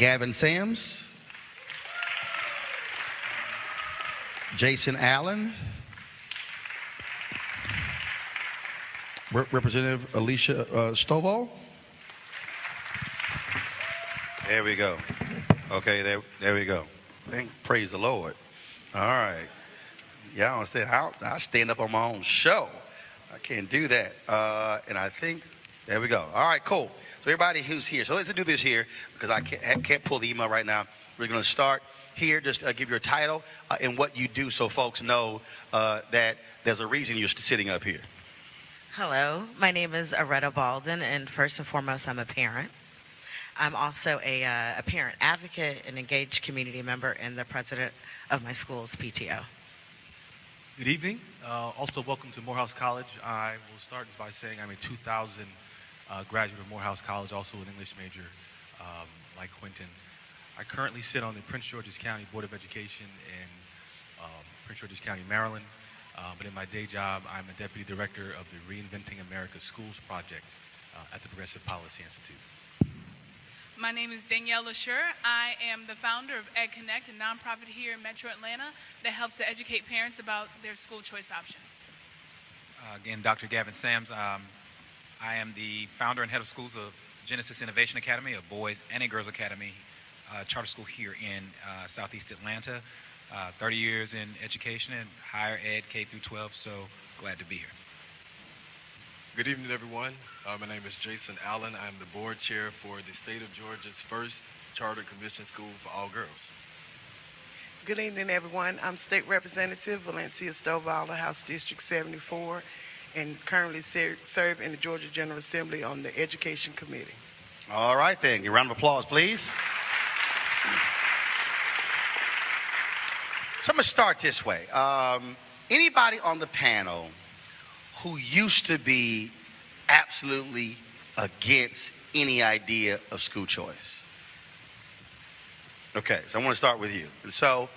Gavin Sams, Jason Allen, Representative Alicia Stovall. There we go. Okay, there we go. Praise the Lord. All right. Yeah, I said I stand up on my own show. I can't do that. And I think there we go. All right, cool. So everybody who's here, so let's do this here because I can't pull the email right now. We're going to start here. Just give your title and what you do so folks know that there's a reason you're sitting up here. Hello, my name is Aretta Baldwin, and first and foremost, I'm a parent. I'm also a parent advocate, an engaged community member, and the president of my school's PTO. Good evening. Also, welcome to Morehouse College. I will start by saying I'm a 2000 graduate of Morehouse College, also an English major, like Quentin. I currently sit on the Prince George's County Board of Education in Prince George's County, Maryland, But in my day job, I'm a deputy director of the Reinventing America Schools project at the Progressive Policy Institute. My name is Danielle LaSure. I am the founder of Ed Connect, a nonprofit here in Metro Atlanta that helps to educate parents about their school choice options. Again, Dr. Gavin Sams. I am the founder and head of schools of Genesis Innovation Academy, a boys and a girls academy charter school here in Southeast Atlanta. 30 years in education and higher ed, K through 12, so glad to be here. Good evening, everyone. My name is Jason Allen. I'm the board chair for the state of Georgia's first charter commission school for all girls. Good evening, everyone. I'm State Representative Valencia Stovall, House District 74, and currently serve in the Georgia General Assembly on the Education Committee. All right, then. A round of applause, please. So I'm going to start this way. Anybody on the panel who used to be absolutely against any idea of school choice? Okay, so I want to start with you. So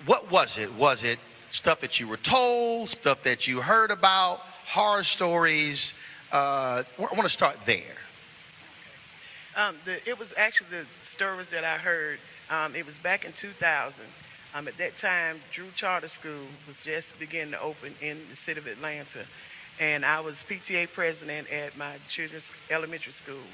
what was it? Was it stuff that you were told, stuff that you heard about, horror stories? I want to start there. It was actually the stories that I heard. It was back in 2000. At that time, Drew Charter School was just beginning to open in the city of Atlanta. And I was PTA president at my children's elementary school.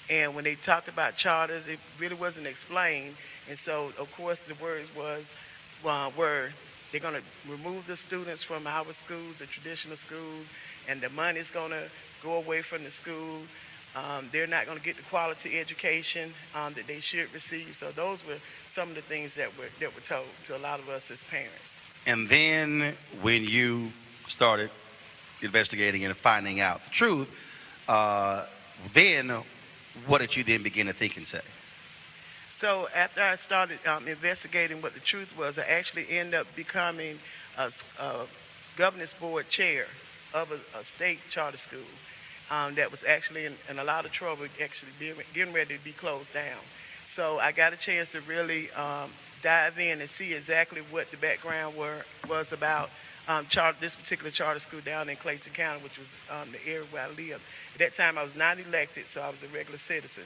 And when they talked about charters, it really wasn't explained. And so, of course, the words were they're going to remove the students from our schools, the traditional schools, and the money's going to go away from the school. They're not going to get the quality education that they should receive. So those were some of the things that were told to a lot of us as parents. And then when you started investigating and finding out the truth, then what did you then begin to think and say? So after I started investigating what the truth was, I actually ended up becoming a governance board chair of a state charter school that was actually in a lot of trouble, actually getting ready to be closed down. So I got a chance to really dive in and see exactly what the background was about this particular charter school down in Clayton County, which was the area where I lived. At that time, I was not elected, so I was a regular citizen.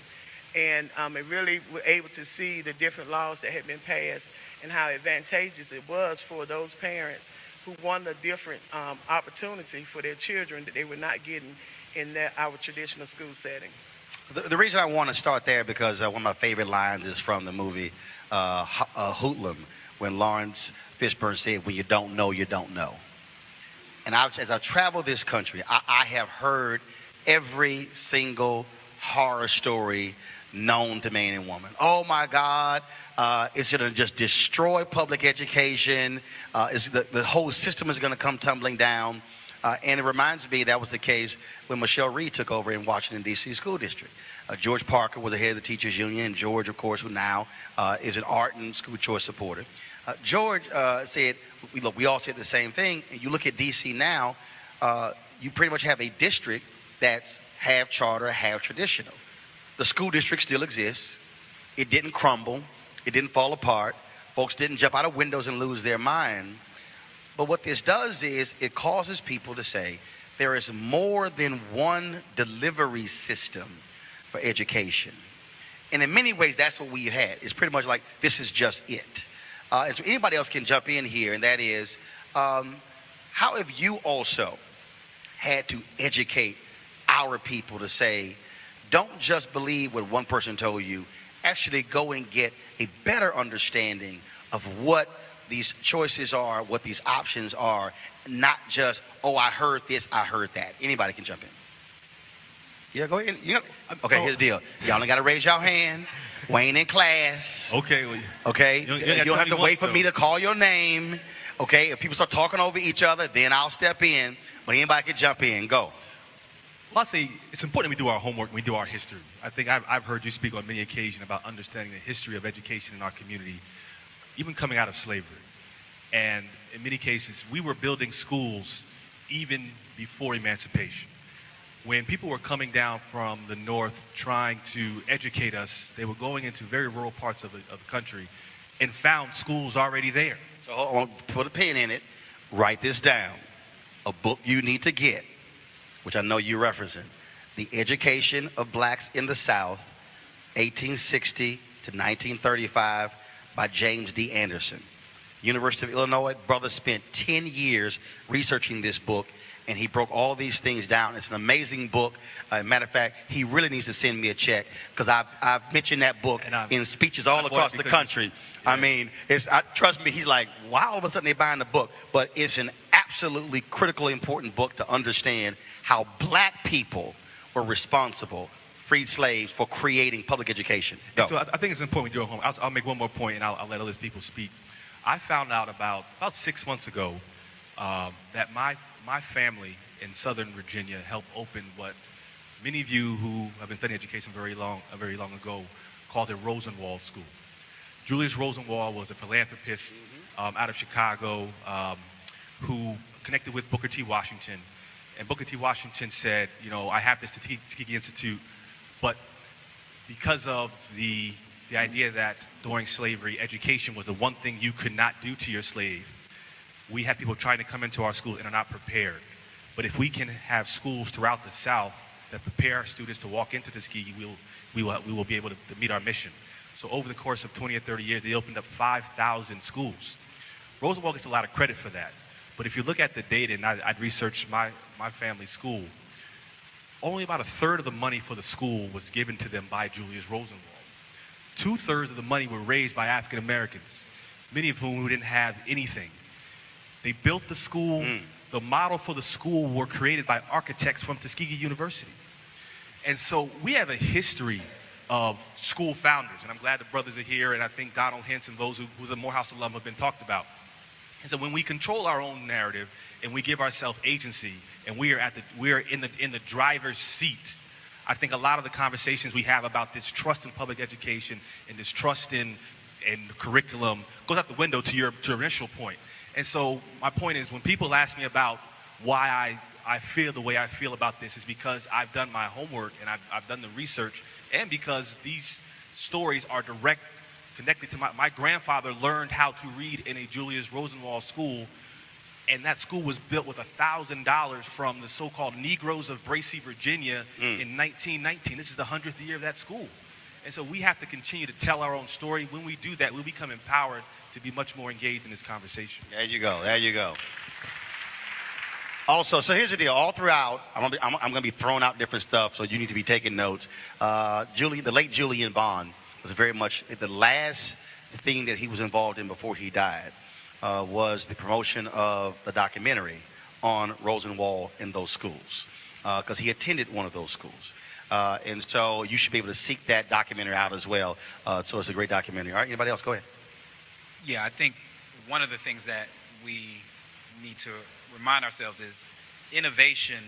And I really were able to see the different laws that had been passed and how advantageous it was for those parents who wanted a different opportunity for their children that they were not getting in our traditional school setting. The reason I want to start there because one of my favorite lines is from the movie Hoodlum, when Lawrence Fishburne said, "When you don't know, you don't know." And as I travel this country, I have heard every single horror story known to man and woman. Oh my God, it's going to just destroy public education. The whole system is going to come tumbling down. And it reminds me that was the case when Michelle Reed took over in Washington, D.C. School District. George Parker was the head of the teachers union, and George, of course, who now is an art and school choice supporter. George said, look, we all said the same thing. And you look at D.C. now, you pretty much have a district that's half charter, half traditional. The school district still exists. It didn't crumble. It didn't fall apart. Folks didn't jump out of windows and lose their mind. But what this does is it causes people to say there is more than one delivery system for education. And in many ways, that's what we had. It's pretty much like this is just it. And so anybody else can jump in here, and that is, how have you also had to educate our people to say, don't just believe what one person told you, actually go and get a better understanding of what these choices are, what these options are, not just, oh, I heard this, I heard that. Anybody can jump in. Yeah, go ahead. Okay, here's the deal. Y'all ain't got to raise your hand. We ain't in class. Okay. Okay? You don't have to wait for me to call your name. Okay? If people start talking over each other, then I'll step in. But anybody can jump in. Go. Well, I say it's important we do our homework, we do our history. I think I've heard you speak on many occasions about understanding the history of education in our community, even coming out of slavery. And in many cases, we were building schools even before emancipation. When people were coming down from the north trying to educate us, they were going into very rural parts of the country and found schools already there. So hold on, put a pin in it. write this down. A book you need to get, which I know you're referencing, The Education of Blacks in the South, 1860 to 1935, by James D. Anderson. University of Illinois, brother spent 10 years researching this book, and he broke all these things down. It's an amazing book. Matter of fact, he really needs to send me a check, because I've mentioned that book in speeches all across the country. Yeah. I mean, trust me, he's like, wow, all of a sudden they're buying the book. But it's an absolutely critically important book to understand how black people were responsible, freed slaves, for creating public education. So I think it's important when you go home. I'll make one more point, and I'll let other people speak. I found out about 6 months ago that my family in Southern Virginia helped open what many of you who have been studying education very long ago called the Rosenwald School. Julius Rosenwald was a philanthropist out of Chicago who connected with Booker T. Washington. And Booker T. Washington said, I have this Tuskegee Institute, but because of the idea that during slavery, education was the one thing you could not do to your slave, we had people trying to come into our schools and are not prepared. But if we can have schools throughout the South that prepare our students to walk into Tuskegee, we will be able to meet our mission. So over the course of 20 or 30 years, they opened up 5,000 schools. Roosevelt gets a lot of credit for that. But if you look at the data, and I'd researched my family's school, only about a third of the money for the school was given to them by Julius Rosenwald. 2/3 of the money were raised by African Americans, many of whom didn't have anything. They built the school. The model for the school were created by architects from Tuskegee University. And so we have a history of school founders, and I'm glad the brothers are here, and I think Donald Hintz and those who's a Morehouse alum have been talked about. And so when we control our own narrative and we give ourselves agency, and we are in the driver's seat, I think a lot of the conversations we have about this trust in public education and this trust in curriculum goes out the window to your initial point. And so my point is, when people ask me about why I feel the way I feel about this, is because I've done my homework and I've done the research, and because these stories are connected to my grandfather learned how to read in a Julius Rosenwald school, and that school was built with $1,000 from the so-called Negroes of Bracy, Virginia in 1919. This is the 100th year of that school. And so we have to continue to tell our own story. When we do that, we'll become empowered to be much more engaged in this conversation. There you go. Also, so here's the deal. All throughout, I'm gonna be throwing out different stuff, so you need to be taking notes. The late Julian Bond was very much the last thing that he was involved in before he died was the promotion of the documentary on Rosenwald in those schools, because he attended one of those schools. And so you should be able to seek that documentary out as well. So it's a great documentary. All right, anybody else? Go ahead. Yeah, I think one of the things that we need to remind ourselves is innovation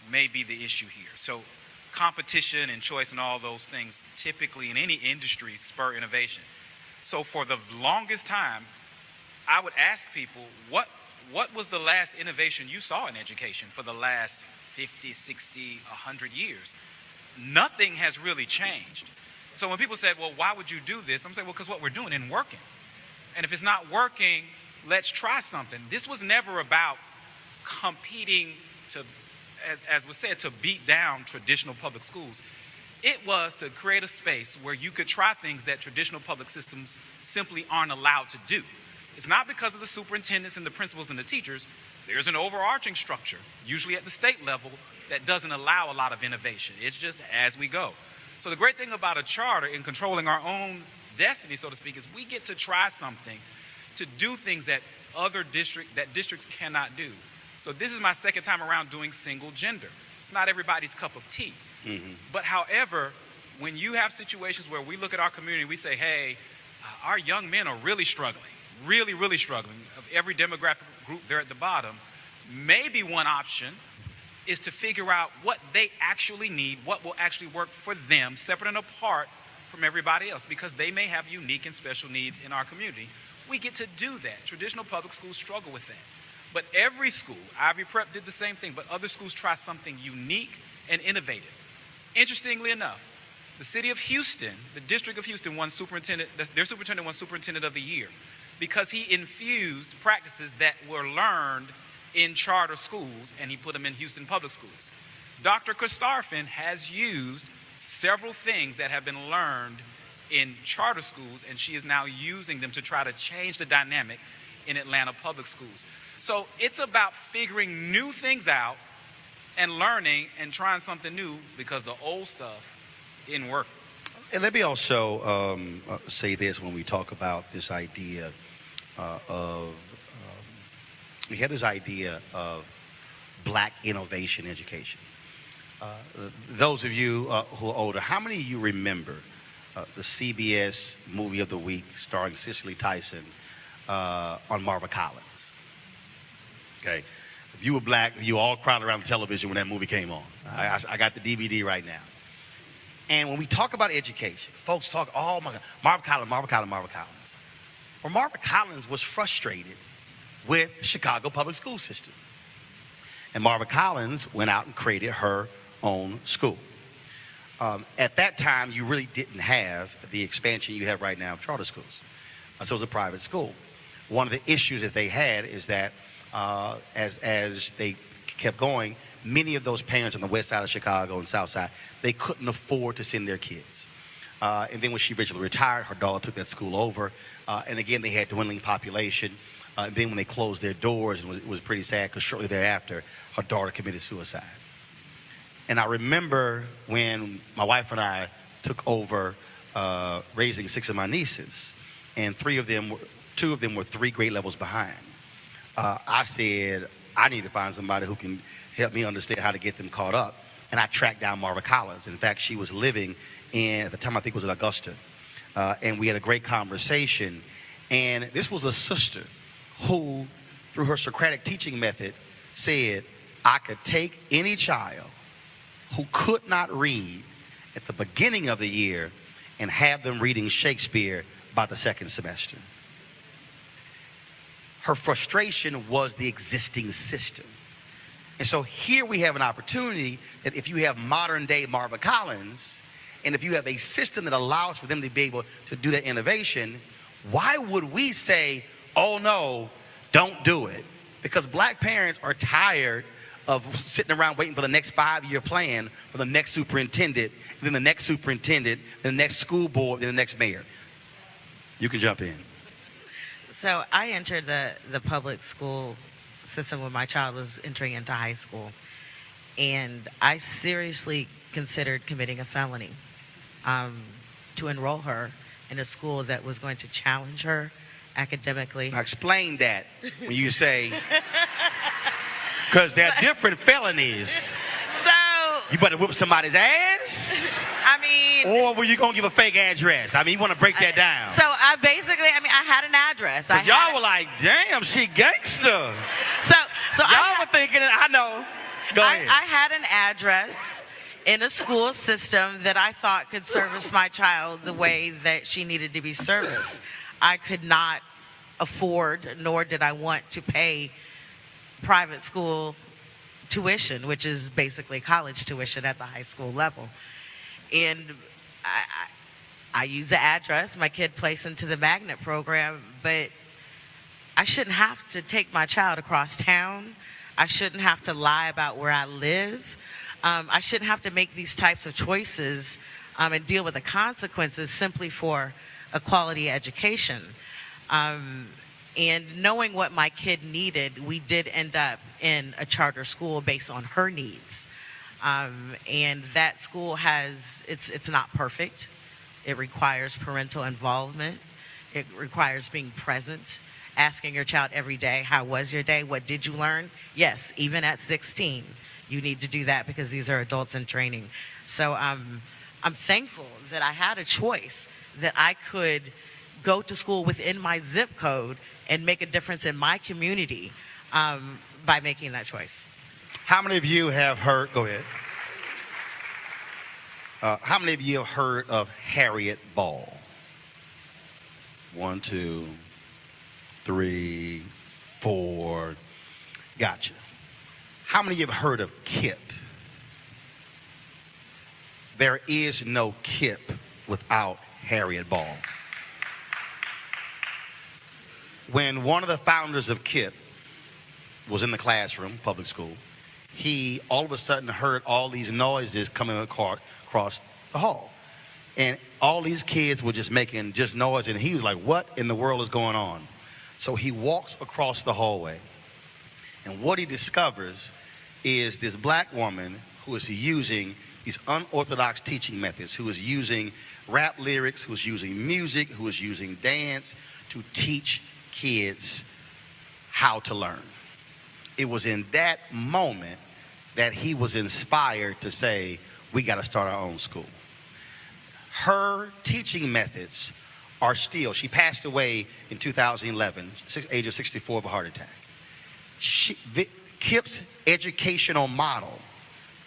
may be the issue here. So competition and choice and all those things typically in any industry spur innovation. So for the longest time, I would ask people, what was the last innovation you saw in education for the last 50, 60, 100 years? Nothing has really changed. So when people say, well, why would you do this? I'm saying, well, because what we're doing isn't working. And if it's not working, let's try something. This was never about competing to, as was said, to beat down traditional public schools. It was to create a space where you could try things that traditional public systems simply aren't allowed to do. It's not because of the superintendents and the principals and the teachers. There's an overarching structure, usually at the state level, that doesn't allow a lot of innovation. It's just as we go. So the great thing about a charter in controlling our own destiny, so to speak, is we get to try something to do things that districts cannot do. So this is my second time around doing single gender. It's not everybody's cup of tea. But however, when you have situations where we look at our community, we say, hey, our young men are really struggling, really struggling. Of every demographic group, they're at the bottom. Maybe one option is to figure out what they actually need, what will actually work for them, separate and apart from everybody else, because they may have unique and special needs in our community. We get to do that. Traditional public schools struggle with that. But every school, Ivy Prep did the same thing, but other schools try something unique and innovative. Interestingly enough, the city of Houston, the district of Houston, their superintendent won Superintendent of the Year. because he infused practices that were learned in charter schools, and he put them in Houston public schools. Dr. Christarfin has used several things that have been learned in charter schools, and she is now using them to try to change the dynamic in Atlanta public schools. So it's about figuring new things out and learning and trying something new, because the old stuff didn't work. And let me also say this when we talk about this idea we have this idea of black innovation education. Those of you who are older, how many of you remember the CBS movie of the week starring Cicely Tyson on Marva Collins? Okay. If you were black, you all crowded around the television when that movie came on. I got the DVD right now. And when we talk about education, folks talk, oh my God, Marva Collins, Marva Collins, Marva Collins. Well, Marva Collins was frustrated with the Chicago public school system. And Marva Collins went out and created her own school. At that time, you really didn't have the expansion you have right now of charter schools. So it was a private school. One of the issues that they had is that as they kept going, many of those parents on the west side of Chicago and south side, they couldn't afford to send their kids. And then when she originally retired, her daughter took that school over. And again, they had dwindling population. Then when they closed their doors, it was pretty sad, because shortly thereafter, her daughter committed suicide. And I remember when my wife and I took over raising 6 of my nieces, and two of them were 3 grade levels behind. I said, I need to find somebody who can help me understand how to get them caught up. And I tracked down Marva Collins. In fact, she was living in, at the time I think it was in Augusta. And we had a great conversation. And this was a sister who, through her Socratic teaching method, said, I could take any child who could not read at the beginning of the year and have them reading Shakespeare by the second semester. Her frustration was the existing system. And so here we have an opportunity that if you have modern day Marva Collins, and if you have a system that allows for them to be able to do that innovation, why would we say, oh no, don't do it? Because black parents are tired of sitting around waiting for the next 5-year plan for the next superintendent, then the next superintendent, then the next school board, then the next mayor. You can jump in. So I entered the public school system when my child was entering into high school. And I seriously considered committing a felony to enroll her in a school that was going to challenge her academically. Now explain that when you say, because there are different felonies. So You better whip somebody's ass, I mean, or were you going to give a fake address? I mean, you want to break that down. so I basically, I had an address. Y'all were like, damn, she gangster. So Y'all were thinking, I know. Go ahead. I had an address in a school system that I thought could service my child the way that she needed to be serviced. I could not afford, nor did I want to pay private school tuition, which is basically college tuition at the high school level. And I use the address my kid placed into the magnet program, but I shouldn't have to take my child across town. I shouldn't have to lie about where I live. I shouldn't have to make these types of choices and deal with the consequences simply for a quality education. And knowing what my kid needed, we did end up in a charter school based on her needs. And that school it's not perfect. It requires parental involvement. It requires being present, asking your child every day, how was your day? What did you learn? Yes, even at 16, you need to do that because these are adults in training. So I'm thankful that I had a choice, that I could go to school within my zip code and make a difference in my community by making that choice. How many of you have heard, go ahead. How many of you have heard of Harriet Ball? 1, 2, 3, 4. Gotcha. How many of you have heard of KIP? There is no KIP without Harriet Ball. when one of the founders of KIPP was in the classroom, public school, he all of a sudden heard all these noises coming across the hall. And all these kids were just making just noise, and he was like, what in the world is going on? So he walks across the hallway, and what he discovers is this black woman who is using these unorthodox teaching methods, who is using rap lyrics, who is using music, who is using dance to teach kids how to learn. It was in that moment that he was inspired to say, we got to start our own school. Her teaching methods are still, she passed away in 2011, age of 64 of a heart attack. KIPP's educational model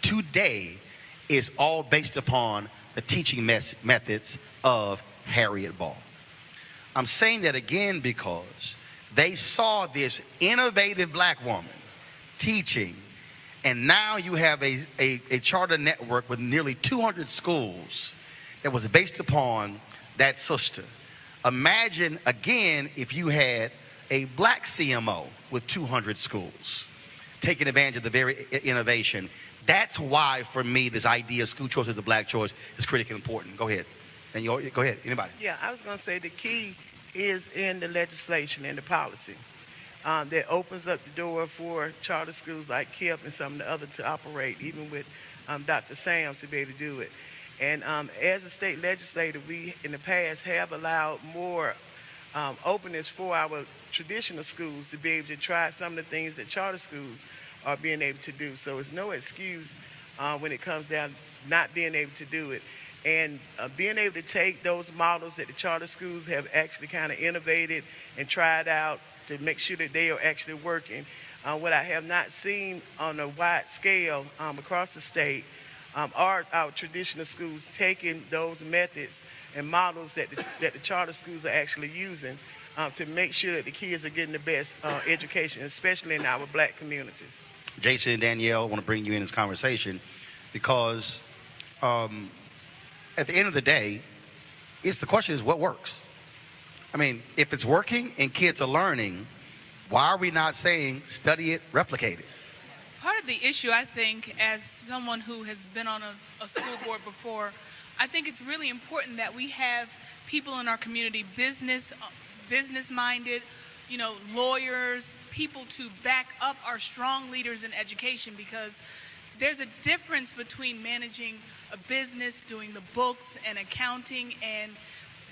today is all based upon the teaching methods of Harriet Ball. I'm saying that again because they saw this innovative black woman teaching, and now you have a charter network with nearly 200 schools that was based upon that sister. Imagine, again, if you had a black CMO with 200 schools taking advantage of the very innovation. That's why, for me, this idea of school choice as the black choice is critically important. Go ahead. And go ahead. Anybody? Yeah, I was going to say the key is in the legislation and the policy that opens up the door for charter schools like KIPP and some of the others to operate, even with Dr. Sams to be able to do it. And as a state legislator, we in the past have allowed more openness for our traditional schools to be able to try some of the things that charter schools are being able to do. So it's no excuse when it comes down not being able to do it. And being able to take those models that the charter schools have actually kind of innovated and tried out to make sure that they are actually working. What I have not seen on a wide scale across the state are our traditional schools taking those methods and models that the charter schools are actually using to make sure that the kids are getting the best education, especially in our black communities. Jason and Danielle, I want to bring you in this conversation because at the end of the day, the question is what works? I mean, if it's working and kids are learning, why are we not saying study it, replicate it? Part of the issue, I think, as someone who has been on a school board before, I think it's really important that we have people in our community, business-minded, lawyers, people to back up our strong leaders in education, because there's a difference between managing a business, doing the books and accounting, and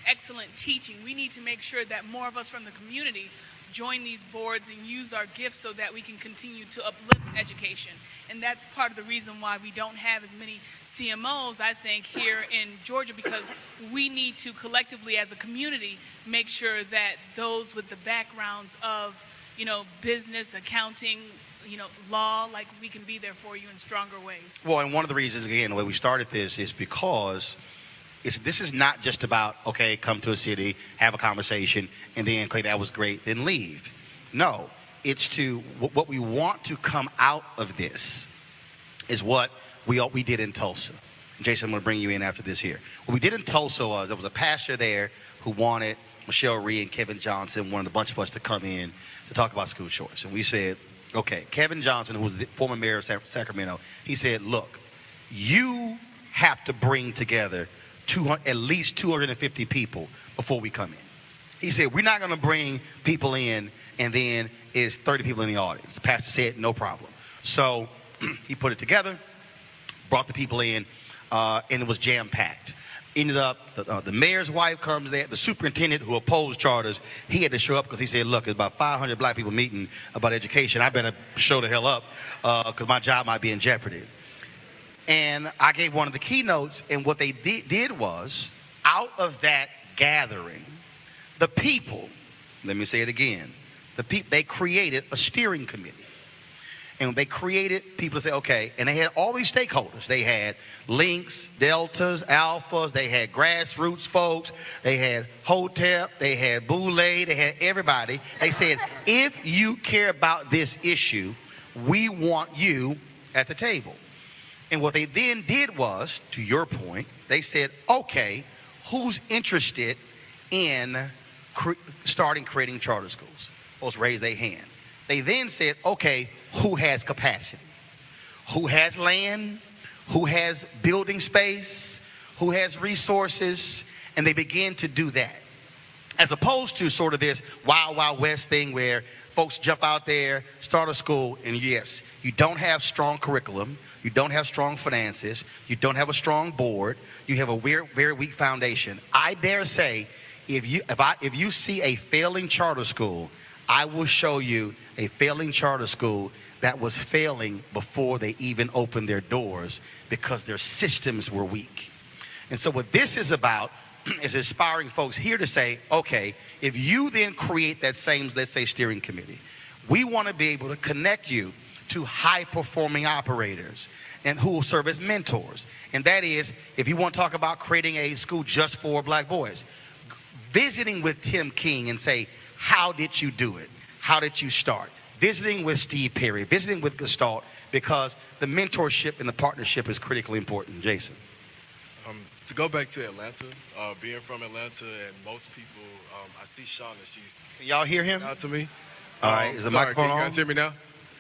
excellent teaching. We need to make sure that more of us from the community join these boards and use our gifts so that we can continue to uplift education. And that's part of the reason why we don't have as many CMOs, I think, here in Georgia, because we need to collectively as a community make sure that those with the backgrounds of, business, accounting, law, like we can be there for you in stronger ways. Well, and one of the reasons, again, the way we started this is because this is not just about, okay, come to a city, have a conversation, and then, okay, that was great, then leave. No, it's what we want to come out of this is what we did in Tulsa. Jason, I'm going to bring you in after this here. What we did in Tulsa was there was a pastor there who wanted Michelle Rhee and Kevin Johnson, wanted a bunch of us to come in to talk about school choice. And we said, okay, Kevin Johnson, who was the former mayor of Sacramento, he said, look, you have to bring together at least 250 people before we come in. He said, we're not going to bring people in and then it's 30 people in the audience. The pastor said, no problem. So he put it together, brought the people in, and it was jam-packed. Ended up, the mayor's wife comes there, the superintendent who opposed charters, he had to show up because he said, look, there's about 500 black people meeting about education. I better show the hell up because my job might be in jeopardy. And I gave one of the keynotes, and what they did was, out of that gathering, the people, let me say it again, they created a steering committee. And they created people to say, okay, and they had all these stakeholders. They had links, deltas, alphas, they had grassroots folks, they had Hotep, they had Boule, they had everybody. They said, if you care about this issue, we want you at the table. And what they then did was, to your point, they said, okay, who's interested in starting creating charter schools. Folks raised their hand. They then said, okay, who has capacity? Who has land? Who has building space? Who has resources? And they began to do that. As opposed to sort of this wild, wild west thing where folks jump out there, start a school, and yes, you don't have strong curriculum, you don't have strong finances, you don't have a strong board, you have a very weak foundation. I dare say, if you see a failing charter school, I will show you a failing charter school that was failing before they even opened their doors because their systems were weak. And so what this is about is inspiring folks here to say, okay, if you then create that same, let's say, steering committee, we want to be able to connect you to high-performing operators and who will serve as mentors. And that is, if you want to talk about creating a school just for black boys, visiting with Tim King and say, how did you do it? How did you start? Visiting with Steve Perry, visiting with Gestalt, because the mentorship and the partnership is critically important. Jason. To go back to Atlanta, being from Atlanta, and most people, I see Shauna, she's Can y'all hear him? out to me. All right, is the sorry, microphone can you on? guys hear me now?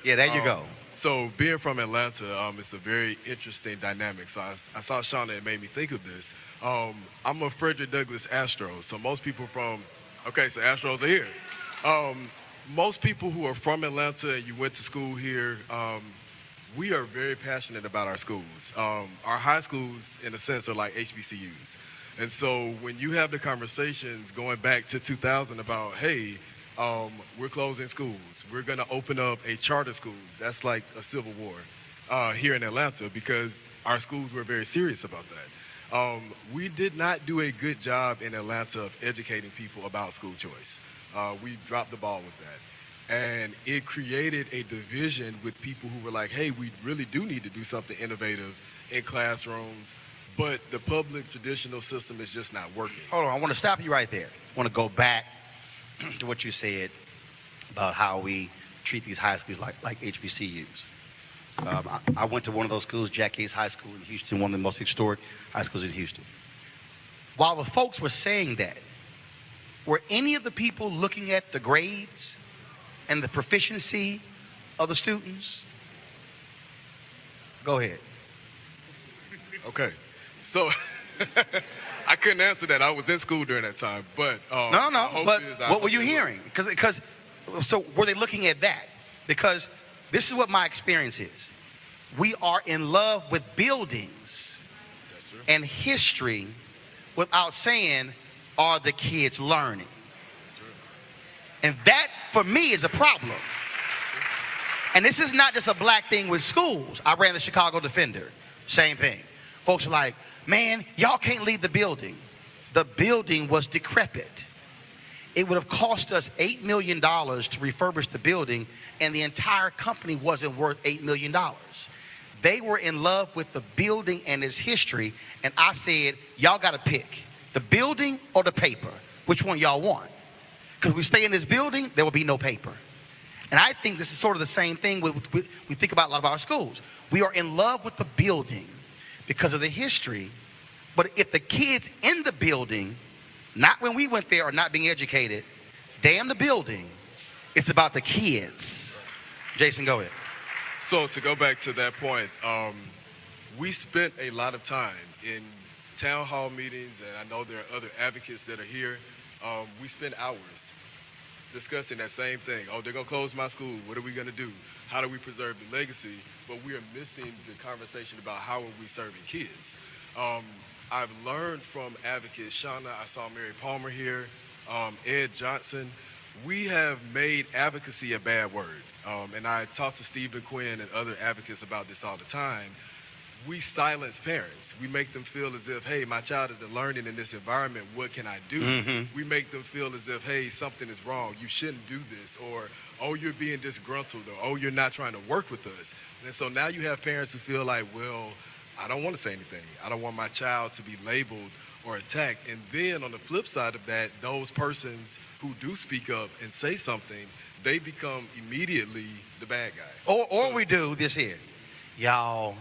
Yeah, there you go. So being from Atlanta, it's a very interesting dynamic. So I saw Shauna, it made me think of this. I'm a Frederick Douglass Astros, so most people from, okay, so Astros are here. Most people who are from Atlanta and you went to school here, we are very passionate about our schools. Our high schools, in a sense, are like HBCUs. And so when you have the conversations going back to 2000 about, hey, we're closing schools, we're going to open up a charter school, that's like a civil war here in Atlanta because our schools were very serious about that. We did not do a good job in Atlanta of educating people about school choice. We dropped the ball with that. And it created a division with people who were like, hey, we really do need to do something innovative in classrooms, but the public traditional system is just not working. Hold on, I want to stop you right there. I want to go back to what you said about how we treat these high schools like HBCUs. I went to one of those schools, Jack Yates High School in Houston, one of the most historic high schools in Houston. While the folks were saying that, were any of the people looking at the grades and the proficiency of the students? Go ahead. Okay, so I couldn't answer that. I was in school during that time, but No. But what were you hearing? Because so were they looking at that? Because this is what my experience is. We are in love with buildings and history without saying, are the kids learning? And that, for me, is a problem. And this is not just a black thing with schools. I ran the Chicago Defender. Same thing. Folks are like, man, y'all can't leave the building. The building was decrepit. It would have cost us $8 million to refurbish the building, and the entire company wasn't worth $8 million. They were in love with the building and its history, and I said, y'all got to pick the building or the paper. Which one y'all want? Because we stay in this building, there will be no paper. And I think this is sort of the same thing we think about a lot of our schools. We are in love with the building because of the history, but if the kids in the building, not when we went there, are not being educated, damn the building, it's about the kids. Jason, go ahead. So to go back to that point, we spent a lot of time in town hall meetings, and I know there are other advocates that are here. We spend hours discussing that same thing. Oh, they're going to close my school. What are we going to do? How do we preserve the legacy? But we are missing the conversation about how are we serving kids. I've learned from advocates, Shauna, I saw Mary Palmer here, Ed Johnson. We have made advocacy a bad word. And I talk to Stephen Quinn and other advocates about this all the time. We silence parents. We make them feel as if, hey, my child isn't learning in this environment. What can I do? Mm-hmm. We make them feel as if, hey, something is wrong. You shouldn't do this. Or, oh, you're being disgruntled. Or, oh, you're not trying to work with us. And so now you have parents who feel like, well, I don't want to say anything. I don't want my child to be labeled or attacked. And then on the flip side of that, those persons who do speak up and say something, they become immediately the bad guy. Or we do this here. Y'all,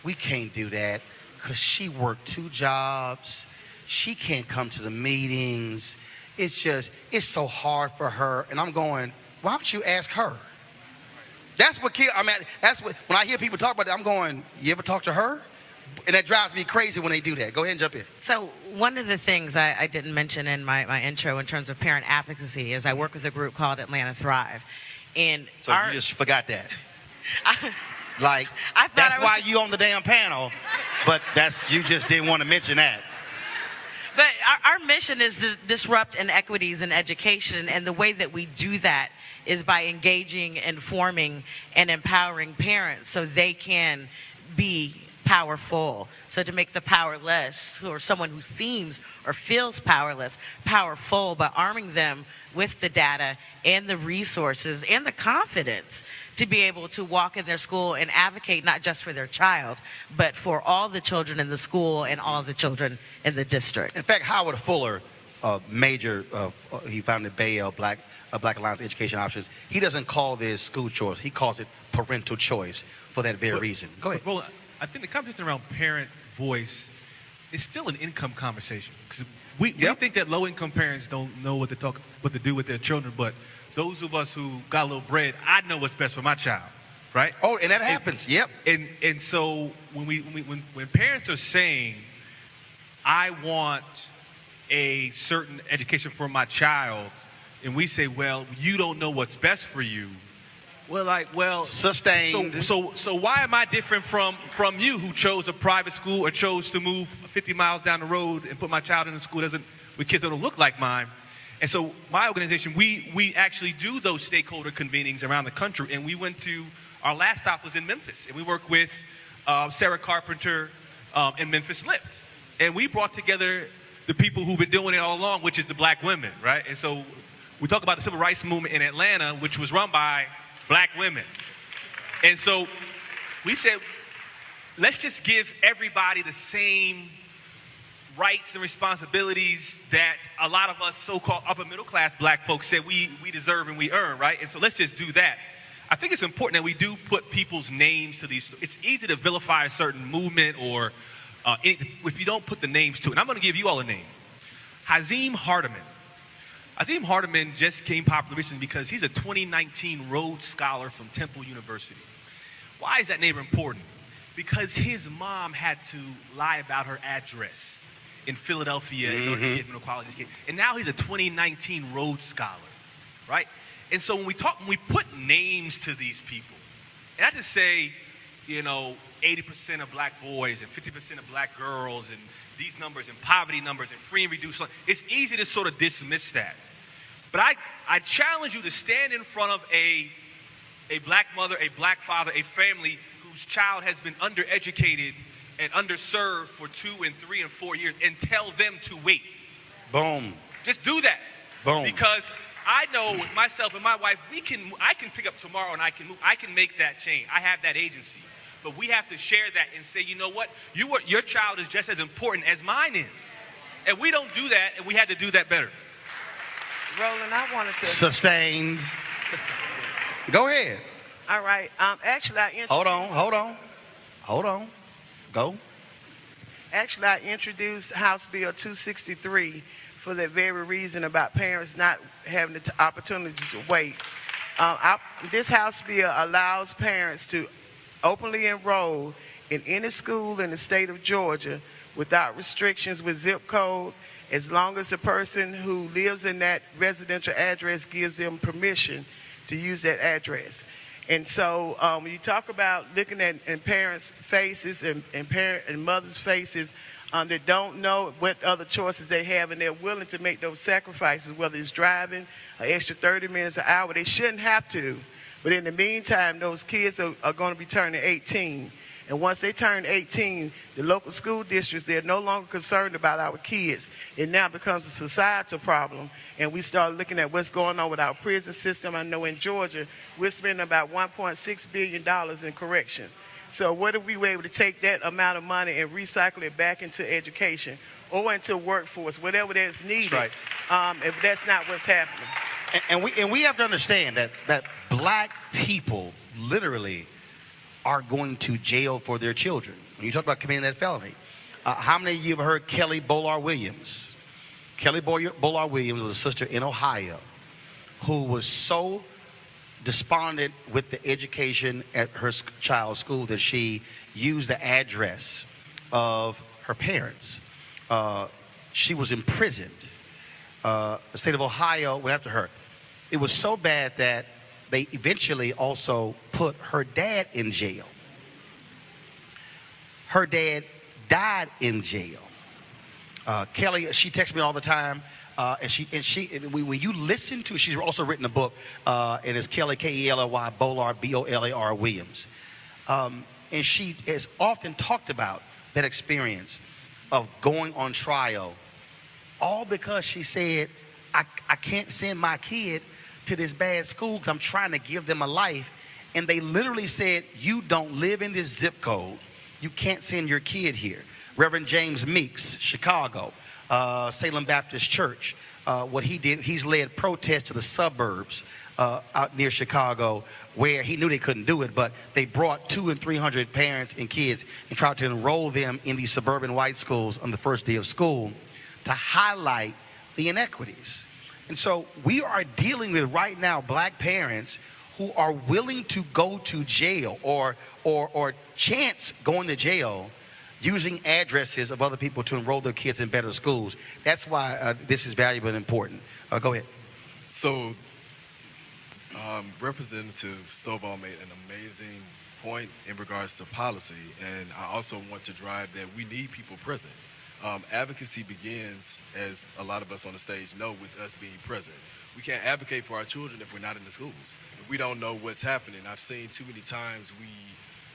we can't do that because she worked 2 jobs. She can't come to the meetings. it's so hard for her. And I'm going, why don't you ask her? That's what that's what, when I hear people talk about that, I'm going, you ever talk to her? And that drives me crazy when they do that. Go ahead and jump in. So one of the things I didn't mention in my intro in terms of parent advocacy is I work with a group called Atlanta Thrive. And So you just forgot that. Like, I thought that's why you on the damn panel, but you just didn't want to mention that. But our mission is to disrupt inequities in education, and the way that we do that is by engaging, informing, and empowering parents so they can be powerful. So to make the powerless, or someone who seems or feels powerless, powerful, but arming them with the data and the resources and the confidence to be able to walk in their school and advocate not just for their child, but for all the children in the school and all the children in the district. In fact, Howard Fuller, he founded Bayel, Black Alliance Education Options. He doesn't call this school choice. He calls it parental choice for that very reason. Go ahead. Roland, I think the conversation around parent voice is still an income conversation. Because we think that low-income parents don't know what to do with their children, but those of us who got a little bread, I know what's best for my child, right? Oh, and that happens. Yep. And so when parents are saying, I want a certain education for my child, and we say, well, you don't know what's best for you. Sustained. So why am I different from you who chose a private school or chose to move 50 miles down the road and put my child in a school with kids that don't look like mine? And so my organization, we actually do those stakeholder convenings around the country. And we went to, our last stop was in Memphis. And we worked with Sarah Carpenter and Memphis Lift. And we brought together the people who've been doing it all along, which is the black women, right? And so we talk about the civil rights movement in Atlanta, which was run by black women. And so we said, let's just give everybody the same rights and responsibilities that a lot of us so-called upper middle class black folks said we deserve and we earn, right? And so let's just do that. I think it's important that we do put people's names to these. It's easy to vilify a certain movement or if you don't put the names to it. And I'm going to give you all a name. Hazim Hardiman. Hazim Hardiman just came popular recently because he's a 2019 Rhodes Scholar from Temple University. Why is that name important? Because his mom had to lie about her address in Philadelphia in order to get him a quality education. And now he's a 2019 Rhodes Scholar, right? And so when we put names to these people, and I just say, 80% of black boys and 50% of black girls and these numbers and poverty numbers and free and reduced, it's easy to sort of dismiss that. But I challenge you to stand in front of a black mother, a black father, a family whose child has been undereducated and underserved for 2 and 3 and 4 years and tell them to wait. Boom. Just do that. Boom. Because I know with myself and my wife, I can pick up tomorrow and I can make that change. I have that agency. But we have to share that and say, you know what? Your child is just as important as mine is. And we don't do that, and we had to do that better. Roland, I wanted to. Sustained. Go ahead. All right. Actually, I introduced. Hold on. Go. Actually, I introduced House Bill 263 for that very reason about parents not having the opportunity to wait. This House bill allows parents to openly enroll in any school in the state of Georgia without restrictions with zip code, as long as the person who lives in that residential address gives them permission to use that address. And so when you talk about looking at in parents' faces and mothers' faces that don't know what other choices they have, and they're willing to make those sacrifices, whether it's driving an extra 30 minutes an hour, they shouldn't have to. But in the meantime, those kids are going to be turning 18. And once they turn 18, the local school districts, they're no longer concerned about our kids. It now becomes a societal problem. And we start looking at what's going on with our prison system. I know in Georgia, we're spending about $1.6 billion in corrections. So what if we were able to take that amount of money and recycle it back into education or into workforce, whatever that's needed, That's right. if that's not what's happening? And we have to understand that black people literally are going to jail for their children. When you talk about committing that felony, how many of you have heard Kelly Bolar Williams? Kelly Bullard Williams was a sister in Ohio who was so despondent with the education at her child's school that she used the address of her parents. She was imprisoned. The state of Ohio went after her. It was so bad that they eventually also put her dad in jail. Her dad died in jail. Kelly, she texts me all the time, when you listen to, she's also written a book, and it's Kelly, Kelly, Bullard, Bolar Williams. And she has often talked about that experience of going on trial, all because she said, I can't send my kid to this bad school because I'm trying to give them a life. And they literally said, you don't live in this zip code. You can't send your kid here. Reverend James Meeks, Chicago, Salem Baptist Church. What he did, he's led protests to the suburbs out near Chicago where he knew they couldn't do it, but they brought 200 and 300 parents and kids and tried to enroll them in these suburban white schools on the first day of school to highlight the inequities. And so we are dealing with right now black parents who are willing to go to jail or chance going to jail using addresses of other people to enroll their kids in better schools. That's why this is valuable and important. Go ahead. So, Representative Stovall made an amazing point in regards to policy, and I also want to drive that we need people present. Advocacy begins, as a lot of us on the stage know, with us being present. We can't advocate for our children if we're not in the schools. If we don't know what's happening. I've seen too many times we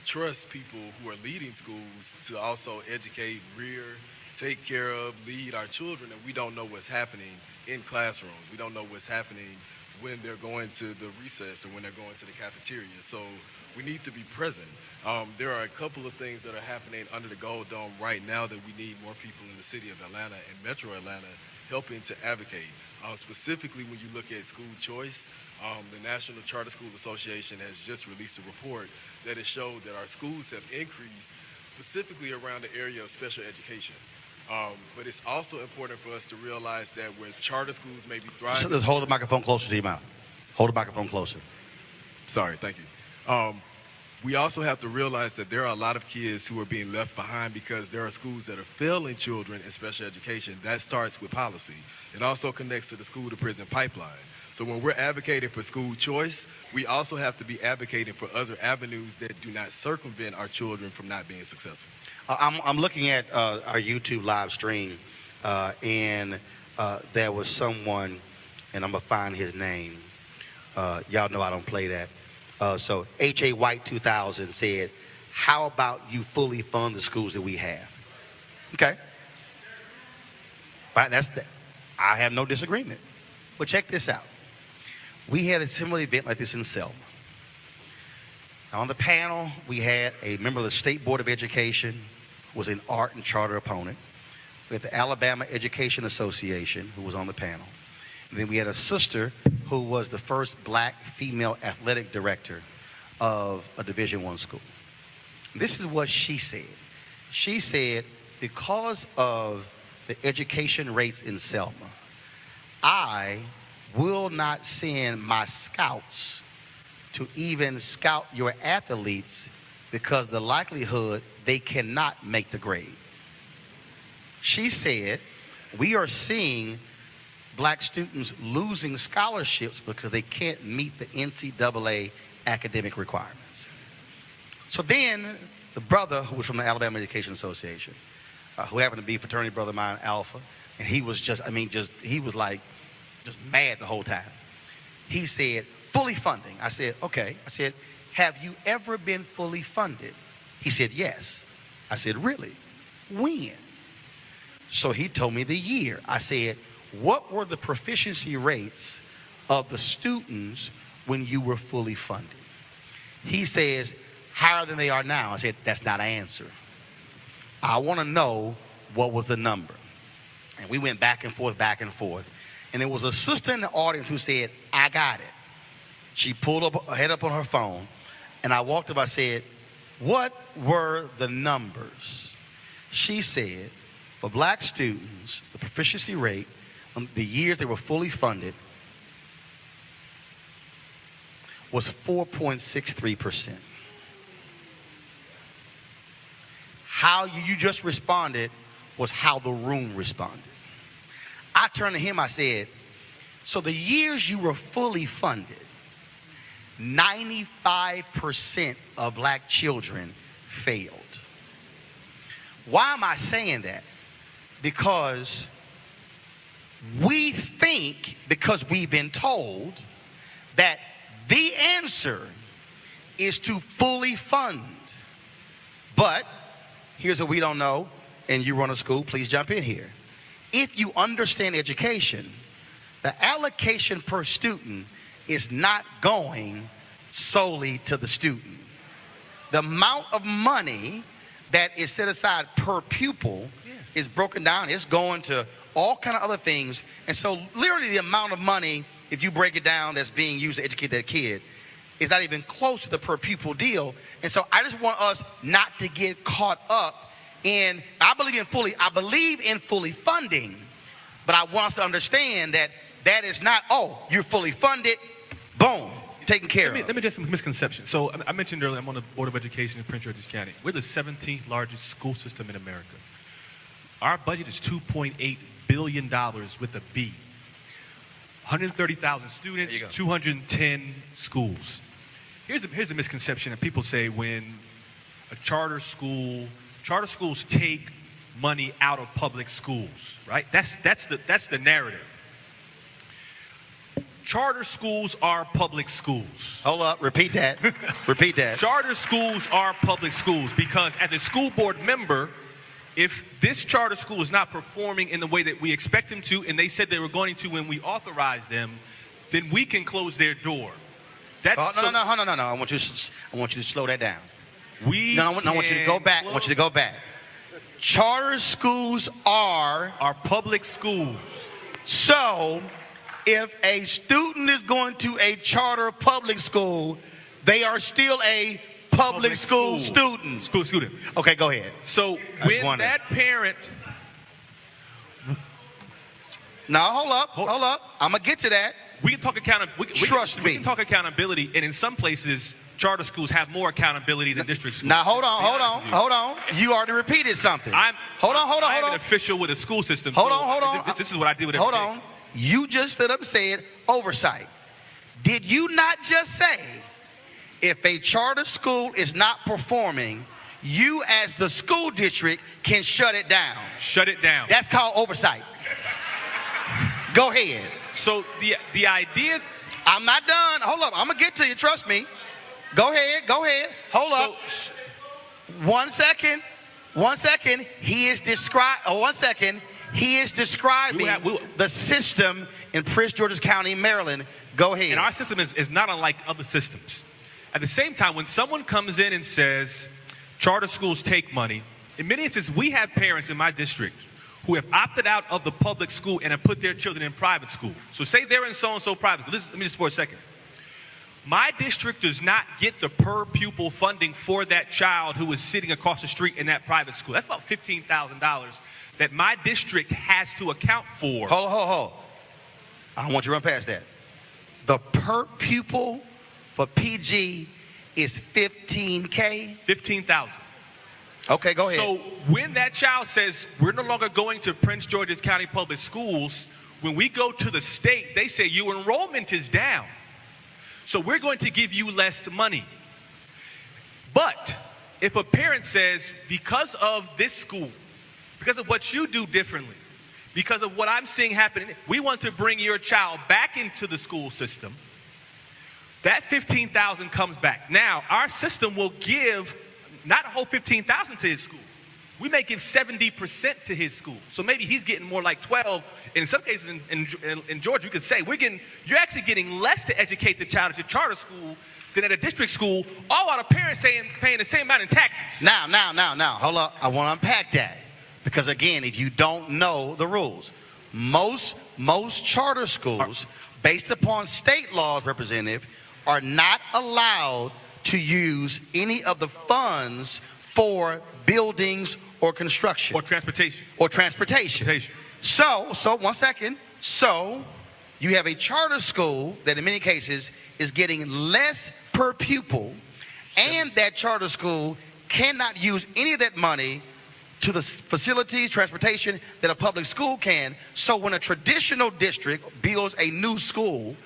trust people who are leading schools to also educate, rear, take care of, lead our children, and we don't know what's happening in classrooms. We don't know what's happening when they're going to the recess or when they're going to the cafeteria. So we need to be present. There are a couple of things that are happening under the Gold Dome right now that we need more people in the city of Atlanta and Metro Atlanta helping to advocate. Specifically, when you look at school choice, the National Charter School Association has just released a report that has showed that our schools have increased specifically around the area of special education. But it's also important for us to realize that where charter schools may be thriving... So just hold the microphone closer to your mouth. Hold the microphone closer. Sorry, thank you. We also have to realize that there are a lot of kids who are being left behind because there are schools that are failing children in special education. That starts with policy. It also connects to the school-to-prison pipeline. So when we're advocating for school choice, we also have to be advocating for other avenues that do not circumvent our children from not being successful. I'm looking at our YouTube live stream, and there was someone, and I'm going to find his name. Y'all know I don't play that. So H.A. White 2000 said, how about you fully fund the schools that we have? Okay. Right, I have no disagreement. But check this out. We had a similar event like this in Selma. On the panel, we had a member of the State Board of Education, who was an art and charter opponent. We had the Alabama Education Association, who was on the panel. And then we had a sister who was the first black female athletic director of a Division I school. This is what she said. She said, because of the education rates in Selma, I will not send my scouts to even scout your athletes because the likelihood they cannot make the grade. She said, we are seeing black students losing scholarships because they can't meet the NCAA academic requirements. So then the brother who was from the Alabama Education Association, who happened to be a fraternity brother of mine, Alpha, and he was he was like just mad the whole time. He said, fully funding. I said, okay. I said, have you ever been fully funded? He said, yes. I said, really? When? So he told me the year. I said, what were the proficiency rates of the students when you were fully funded? He says, higher than they are now. I said, that's not an answer. I want to know what was the number. And we went back and forth, back and forth. And there was a sister in the audience who said, I got it. She pulled up her head up on her phone, and I walked up, I said, what were the numbers? She said, for black students, the proficiency rate the years they were fully funded, was 4.63%. How you just responded was how the room responded. I turned to him, I said, so the years you were fully funded, 95% of black children failed. Why am I saying that? Because we think, because we've been told, that the answer is to fully fund. But here's what we don't know, and you run a school, please jump in here. If you understand education, the allocation per student is not going solely to the student. The amount of money that is set aside per pupil is broken down. It's going to all kind of other things. And so literally the amount of money, if you break it down, that's being used to educate that kid is not even close to the per pupil deal. And so I just want us not to get caught up in, I believe in fully funding, but I want us to understand that that is not, oh, you're fully funded, boom, taken care of. Let me just some misconception. So I mentioned earlier, I'm on the Board of Education in Prince George's County. We're the 17th largest school system in America. Our budget is $2.8 billion with a B. 130,000 students, 210 schools. Here's a misconception that people say when a charter schools take money out of public schools, right? That's the narrative. Charter schools are public schools. Hold up, repeat that. Repeat that. Charter schools are public schools because as a school board member, if this charter school is not performing in the way that we expect them to, and they said they were going to when we authorized them, then we can close their door. No. I want you to slow that down. I want you to go back. I want you to go back. Charter schools are public schools. So, if a student is going to a charter public school, they are still a public school student. School student. Okay, go ahead. So when that parent. Now, hold up. I'm going to get to that. We can talk accountability. Trust me. We can talk accountability, and in some places, charter schools have more accountability than district schools. Now, hold on. You already repeated something. Hold on. I'm an official with a school system. Hold on. This is what I do with every day. Hold on. You just stood up and said oversight. Did you not just say if a charter school is not performing, you as the school district can shut it down? Shut it down. That's called oversight. Go ahead. So the idea. I'm not done. Hold up. I'm going to get to you. Trust me. Go ahead. Hold up. 1 second. He is describing the system in Prince George's County, Maryland. Go ahead. And our system is not unlike other systems. At the same time, when someone comes in and says charter schools take money, in many instances, we have parents in my district who have opted out of the public school and have put their children in private school. So say they're in so-and-so private school. Let me just for a second. My district does not get the per pupil funding for that child who is sitting across the street in that private school. That's about $15,000 that my district has to account for. Hold. I want you to run past that. The per pupil for PG is $15K? $15,000. Okay, go ahead. So when that child says, we're no longer going to Prince George's County Public Schools, when we go to the state, they say your enrollment is down. So we're going to give you less money. But if a parent says, because of this school, because of what you do differently, because of what I'm seeing happening, we want to bring your child back into the school system, that $15,000 comes back. Now, our system will give not a whole $15,000 to his school. We may give 70% to his school. So maybe he's getting more like 12. In some cases in Georgia, you could say you're actually getting less to educate the child at your charter school than at a district school, all while the parents paying the same amount in taxes. Now, hold up. I want to unpack that. Because again, if you don't know the rules, most charter schools, based upon state laws, Representative, are not allowed to use any of the funds for buildings or construction. Or transportation. So 1 second. So you have a charter school that in many cases is getting less per pupil, and that charter school cannot use any of that money to the facilities, transportation that a public school can. So when a traditional district builds a new school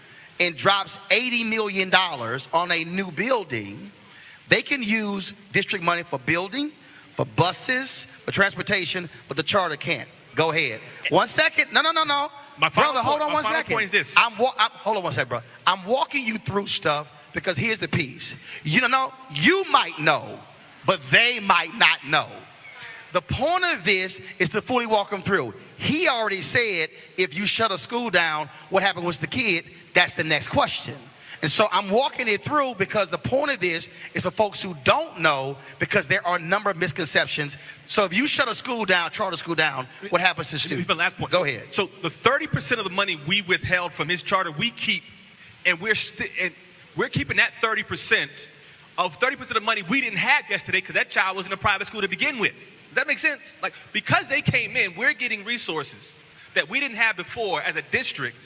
and drops $80 million on a new building, they can use district money for building, for buses, for transportation, but the charter can't. Go ahead. 1 second. No. Brother, hold on 1 second. Point is this. Hold on 1 second, brother. I'm walking you through stuff because here's the piece. You might know, but they might not know. The point of this is to fully walk them through. He already said if you shut a school down, what happened with the kid? That's the next question. And so I'm walking it through because the point of this is for folks who don't know, because there are a number of misconceptions. So if you shut a school down, charter school down, what happens to students? My last point. Go ahead. So the 30% of the money we withheld from his charter, we keep, and we're keeping that 30% of the money we didn't have yesterday because that child was in a private school to begin with. Does that make sense? Like, because they came in, we're getting resources that we didn't have before as a district,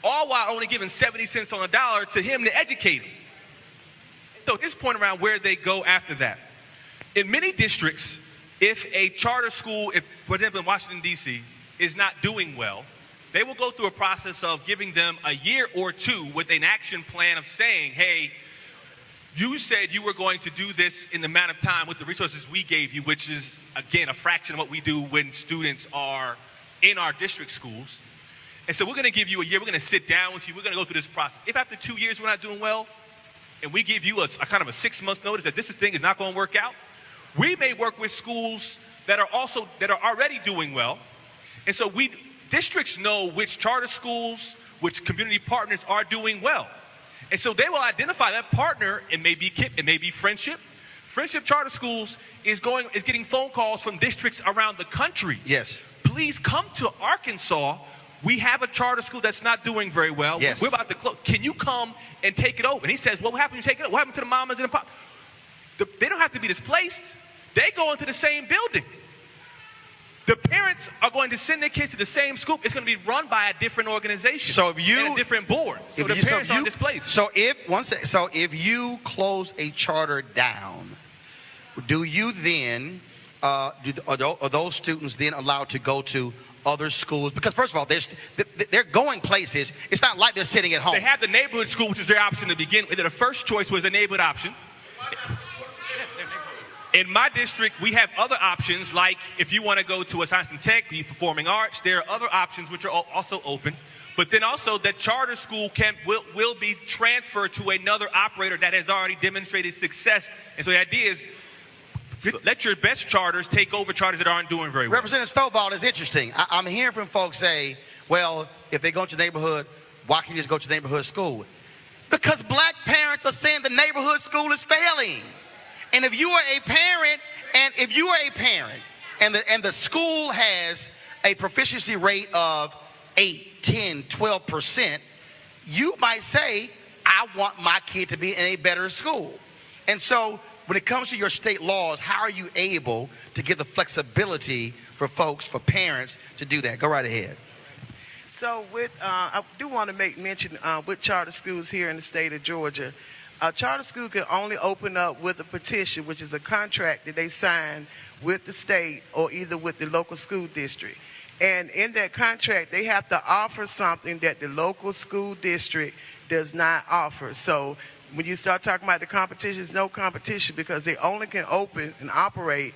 all while only giving 70 cents on a dollar to him to educate him. So at this point around where they go after that. In many districts, if a charter school, for example in Washington, D.C., is not doing well, they will go through a process of giving them a year or two with an action plan of saying, hey, you said you were going to do this in the amount of time with the resources we gave you, which is, again, a fraction of what we do when students are in our district schools. And so we're going to give you a year. We're going to sit down with you. We're going to go through this process. If after 2 years we're not doing well, and we give you a kind of a 6-month notice that this thing is not going to work out, we may work with schools that are already doing well. And so districts know which charter schools, which community partners are doing well. And so they will identify that partner. It may be KIPP, it may be Friendship. Friendship Charter Schools is getting phone calls from districts around the country. Yes. Please come to Arkansas. We have a charter school that's not doing very well. Yes. We're about to close. Can you come and take it over? And he says, well, what happened when you take it over? What happened to the mamas and the papas? They don't have to be displaced. They go into the same building. The parents are going to send their kids to the same school. It's going to be run by a different organization. So if you and a different board. So the parents aren't displaced. So if you close a charter down, do you then are those students then allowed to go to other schools? Because first of all, they're going places. It's not like they're sitting at home. They have the neighborhood school, which is their option to begin with. The first choice was a neighborhood option. In my district, we have other options, like if you want to go to a science and tech, the performing arts, there are other options which are also open. But then also that charter school will be transferred to another operator that has already demonstrated success. And so the idea is, let your best charters take over charters that aren't doing very well. Representative Stovall is interesting. I'm hearing from folks say, well, if they go to neighborhood, why can't you just go to neighborhood school? Because black parents are saying the neighborhood school is failing. And if you are a parent, and the school has a proficiency rate of 8, 10, 12%, you might say, I want my kid to be in a better school. And so when it comes to your state laws, how are you able to give the flexibility for folks, for parents to do that? Go right ahead. So I do want to make mention with charter schools here in the state of Georgia, a charter school can only open up with a petition, which is a contract that they sign with the state or either with the local school district. And in that contract, they have to offer something that the local school district does not offer. So when you start talking about the competition, there's no competition because they only can open and operate.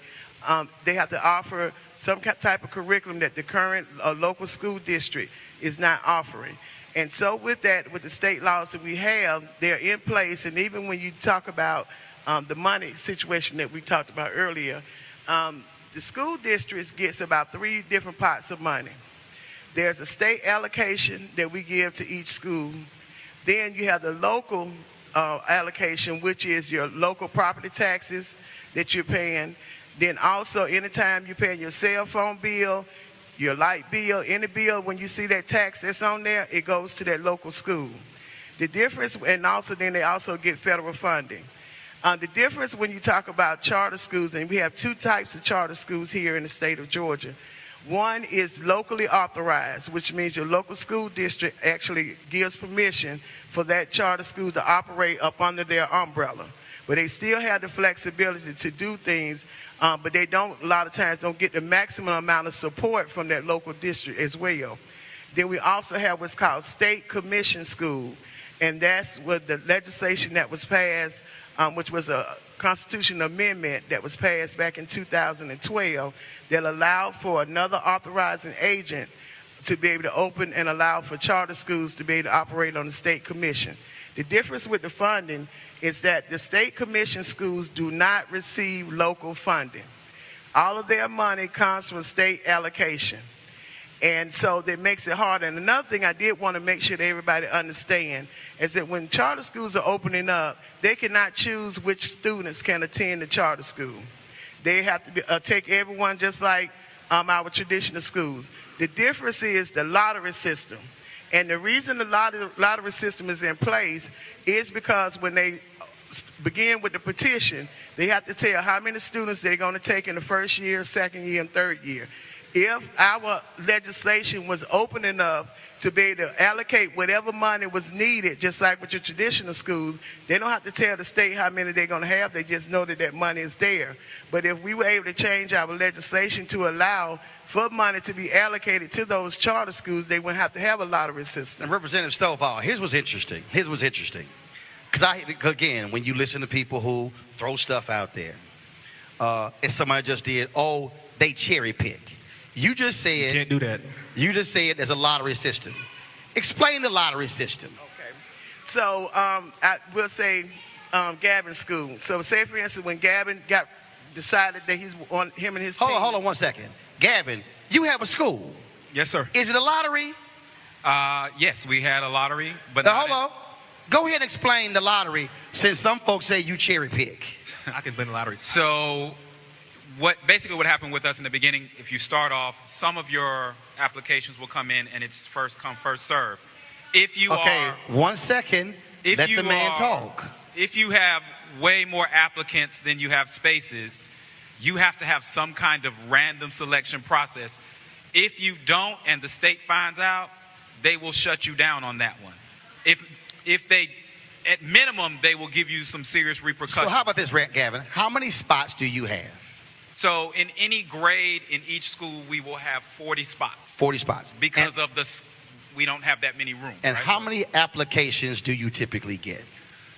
They have to offer some type of curriculum that the current local school district is not offering. And so with that, with the state laws that we have, they're in place. And even when you talk about the money situation that we talked about earlier, the school districts gets about 3 different pots of money. There's a state allocation that we give to each school. Then you have the local allocation, which is your local property taxes that you're paying. Then also anytime you're paying your cell phone bill, your light bill, any bill, when you see that tax that's on there, it goes to that local school. The difference, and also then they also get federal funding. The difference when you talk about charter schools, and we have 2 types of charter schools here in the state of Georgia. One is locally authorized, which means your local school district actually gives permission for that charter school to operate up under their umbrella. But they still have the flexibility to do things, but they don't, a lot of times, don't get the maximum amount of support from that local district as well. Then we also have what's called state commission school, and that's what the legislation that was passed, which was a constitutional amendment that was passed back in 2012 that allowed for another authorizing agent to be able to open and allow for charter schools to be able to operate on the state commission. The difference with the funding is that the state commission schools do not receive local funding. All of their money comes from state allocation. And so that makes it hard. And another thing I did want to make sure that everybody understand is that when charter schools are opening up, they cannot choose which students can attend the charter school. They have to take everyone just like our traditional schools. The difference is the lottery system. And the reason the lottery system is in place is because when they begin with the petition, they have to tell how many students they're going to take in the first year, second year, and third year. If our legislation was open enough to be able to allocate whatever money was needed, just like with your traditional schools, they don't have to tell the state how many they're going to have. They just know that that money is there. But if we were able to change our legislation to allow for money to be allocated to those charter schools, they wouldn't have to have a lottery system. And Representative Stovall, here's what's interesting. Because again, when you listen to people who throw stuff out there, and somebody just did, oh, they cherry pick. You just said You can't do that. You just said there's a lottery system. Explain the lottery system. Okay. So I will say Gavin's school. So say, for instance, when Gavin decided that he's on him and his team. Hold on 1 second. Gavin, you have a school. Yes, sir. Is it a lottery? Yes, we had a lottery, but Now, hold on. Go ahead and explain the lottery, since some folks say you cherry pick. I can blame the lottery. So what happened with us in the beginning, if you start off, some of your applications will come in and it's first come, first serve. If you Okay, are 1 second. if Let you the man are- talk. If you have way more applicants than you have spaces, you have to have some kind of random selection process. If you don't and the state finds out, they will shut you down on that one. If they, at minimum, they will give you some serious repercussions. So how about this, Gavin? How many spots do you have? So in any grade in each school, we will have 40 spots 40 spots. because of we don't have that many rooms. And right? how many applications do you typically get?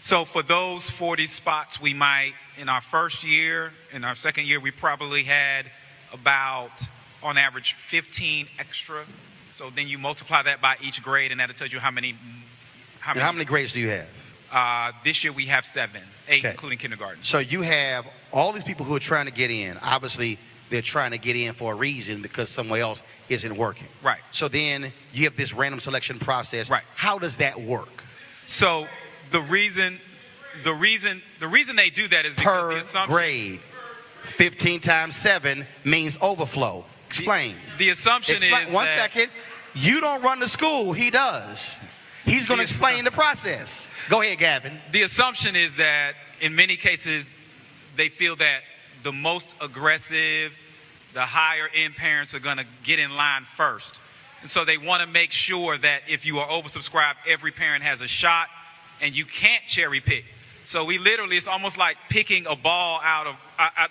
So for those 40 spots, we might, in our first year, in our second year, we probably had about, on average, 15 extra. So then you multiply that by each grade, and that tells you how many. And how many grades do you have? This year we have 8, Okay. including kindergarten. So you have all these people who are trying to get in. Obviously, they're trying to get in for a reason because somewhere else isn't working. Right. So then you have this random selection process. Right. How does that work? So the reason they do that is because Per the assumption. grade. 15 times 7 means overflow. Explain. The assumption Explain. is 1 that second. You don't run the school. He does. He's going to explain the process. Go ahead, Gavin. the assumption is that in many cases they feel that the most aggressive, the higher end parents are going to get in line first. And so they want to make sure that if you are oversubscribed, every parent has a shot and you can't cherry pick. So we literally, it's almost like picking a ball out of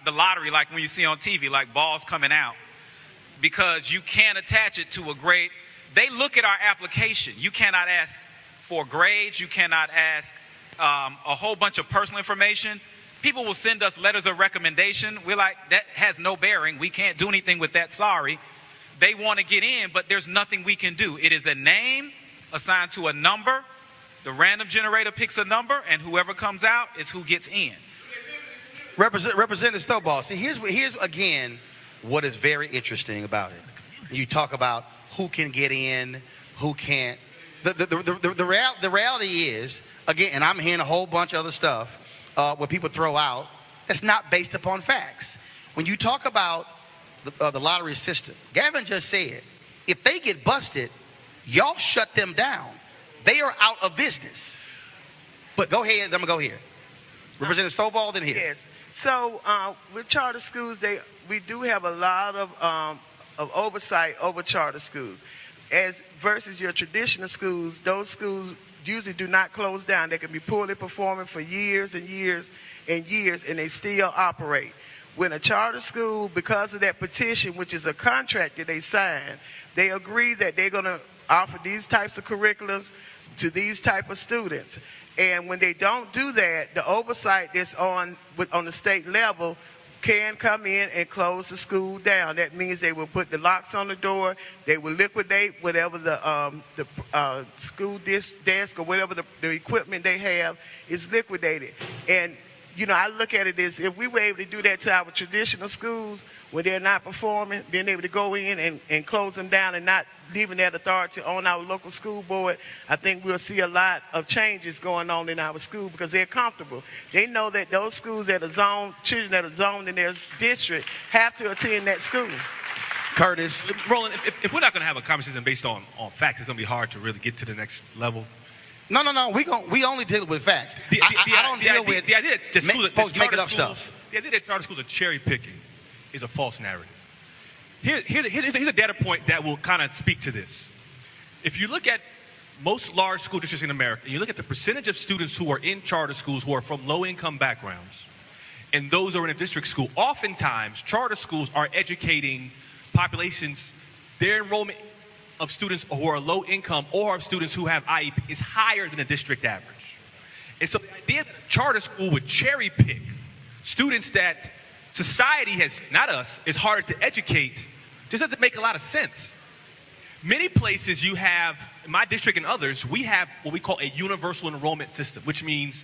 the lottery, like when you see on TV, like balls coming out, because you can't attach it to a grade. They look at our application. You cannot ask for grades. You cannot ask a whole bunch of personal information. People will send us letters of recommendation. We're like, that has no bearing. We can't do anything with that. Sorry. They want to get in, but there's nothing we can do. It is a name assigned to a number. The random generator picks a number, and whoever comes out is who gets in. Representative Stovall, see, here's again what is very interesting about it. You talk about who can get in, who can't. The reality is, again, and I'm hearing a whole bunch of other stuff where people throw out, it's not based upon facts. When you talk about the lottery system, Gavin just said, if they get busted, y'all shut them down. They are out of business. But go ahead, I'm going to go here. Representative Stovall, then here. Yes. So with charter schools, we do have a lot of of oversight over charter schools. As versus your traditional schools, those schools usually do not close down. They can be poorly performing for years and years and years, and they still operate. When a charter school, because of that petition, which is a contract that they sign, they agree that they're going to offer these types of curriculums to these type of students. And when they don't do that, the oversight that's on the state level can come in and close the school down. That means they will put the locks on the door. They will liquidate whatever the school desk or whatever the equipment they have is liquidated. And I look at it as if we were able to do that to our traditional schools when they're not performing, being able to go in and close them down and not leaving that authority on our local school board, I think we'll see a lot of changes going on in our school because they're comfortable. They know that those schools that are zoned, children that are zoned in their district have to attend that school. Curtis. Roland, if we're not going to have a conversation based on facts, it's going to be hard to really get to the next level. No. We only deal with facts. I don't deal with the idea that folks making up stuff. The idea that charter schools are cherry picking is a false narrative. Here's a data point that will kind of speak to this. If you look at most large school districts in America, and you look at the percentage of students who are in charter schools who are from low-income backgrounds, and those who are in a district school, oftentimes charter schools are educating populations, their enrollment of students who are low income or of students who have IEP is higher than the district average. And so the idea that a charter school would cherry pick students that society has, not us, is harder to educate just doesn't make a lot of sense. Many places you have, in my district and others, we have what we call a universal enrollment system, which means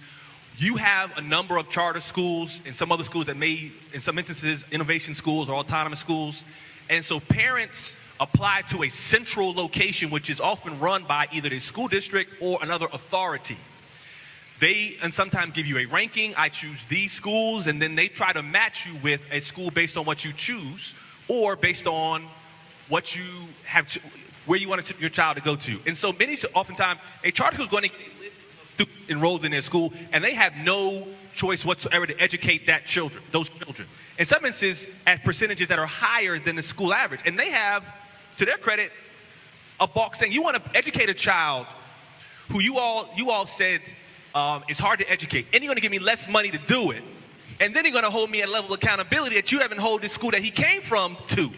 you have a number of charter schools and some other schools that may, in some instances, innovation schools or autonomous schools. And so parents apply to a central location, which is often run by either the school district or another authority. They and sometimes give you a ranking. I choose these schools, and then they try to match you with a school based on what you choose or based on what you have, where you want your child to go to. And so oftentimes, a charter school is going to get a list of students enrolled in their school, and they have no choice whatsoever to educate those children. In some instances, at percentages that are higher than the school average. And they have, to their credit, a box saying, you want to educate a child who you all said is hard to educate, and you're going to give me less money to do it, and then you're going to hold me at a level of accountability that you haven't held this school that he came from to.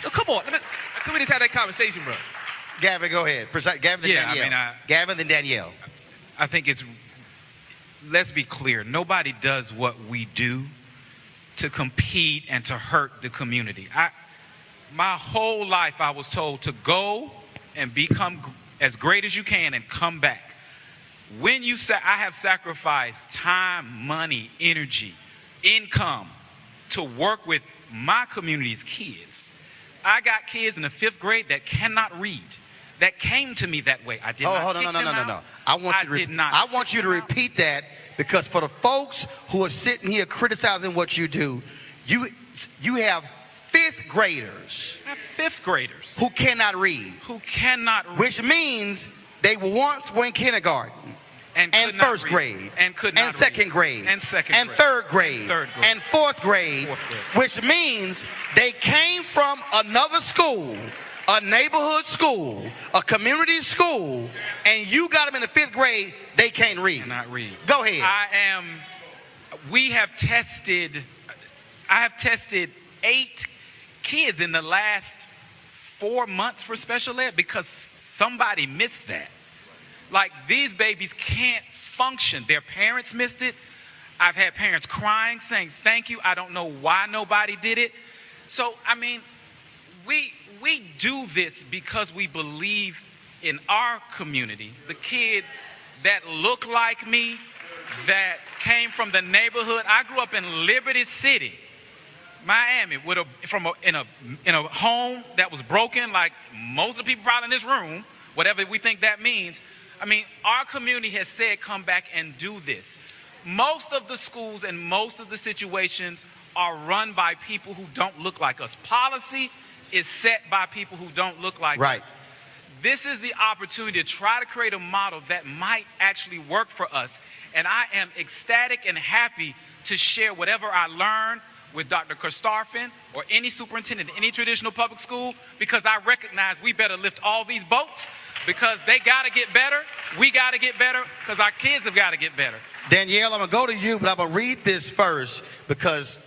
So come on, can we just have that conversation, bro? Gavin, go ahead. Gavin, then Danielle. Gavin, then Danielle. I think let's be clear, nobody does what we do to compete and to hurt the community. My whole life I was told to go and become as great as you can and come back. When you say I have sacrificed time, money, energy, income to work with my community's kids. I got kids in the 5th grade that cannot read. That came to me that way. I did not kick them out. No. I want you to repeat that, because for the folks who are sitting here criticizing what you do, you have 5th graders. I have 5th graders who cannot read. Which means they once were in kindergarten. And first grade, and second grade, and third grade, and fourth grade, which means they came from another school, a neighborhood school, a community school, and you got them in the 5th grade, they can't read. Cannot read. Go ahead. I have tested 8 kids in the last 4 months for special ed because somebody missed that. Like, these babies can't function. Their parents missed it. I've had parents crying, saying, thank you. I don't know why nobody did it. So, we do this because we believe in our community. The kids that look like me, that came from the neighborhood. I grew up in Liberty City, Miami, in a home that was broken, like most of the people probably in this room, whatever we think that means. Our community has said, come back and do this. Most of the schools and most of the situations are run by people who don't look like us. Policy is set by people who don't look like us. This is the opportunity to try to create a model that might actually work for us. And I am ecstatic and happy to share whatever I learn, with Dr. Kostarfin or any superintendent in any traditional public school, because I recognize we better lift all these boats, because they got to get better. We got to get better because our kids have got to get better. Danielle, I'm going to go to you, but I'm going to read this first because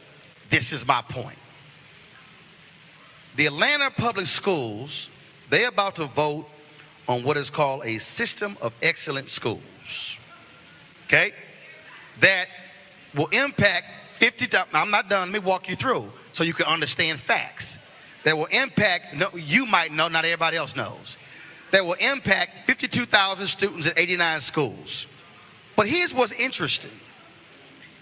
this is my point. The Atlanta Public Schools, they're about to vote on what is called a system of excellent schools, okay, that will impact 50,000. I'm not done. Let me walk you through so you can understand facts. That will impact, you might know, not everybody else knows, that will impact 52,000 students at 89 schools. But here's what's interesting.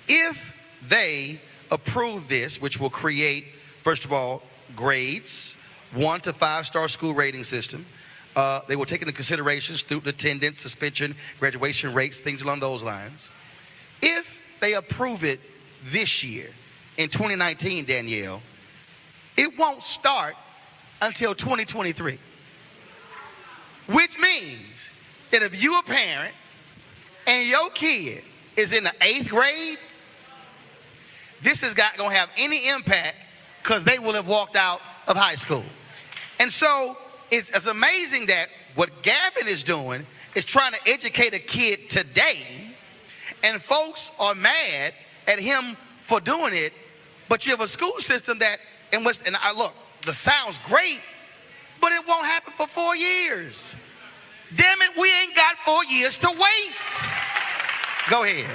If they approve this, which will create, first of all, grades, 1 to 5-star school rating system, they will take into consideration student attendance, suspension, graduation rates, things along those lines. If they approve it this year, in 2019, Danielle, it won't start until 2023. Which means that if you're a parent and your kid is in the 8th grade, this is not going to have any impact because they will have walked out of high school. And so it's amazing that what Gavin is doing is trying to educate a kid today, and folks are mad at him for doing it, but you have a school system that, and I look, this sounds great, but it won't happen for 4 years. Damn it, we ain't got 4 years to wait. Go ahead.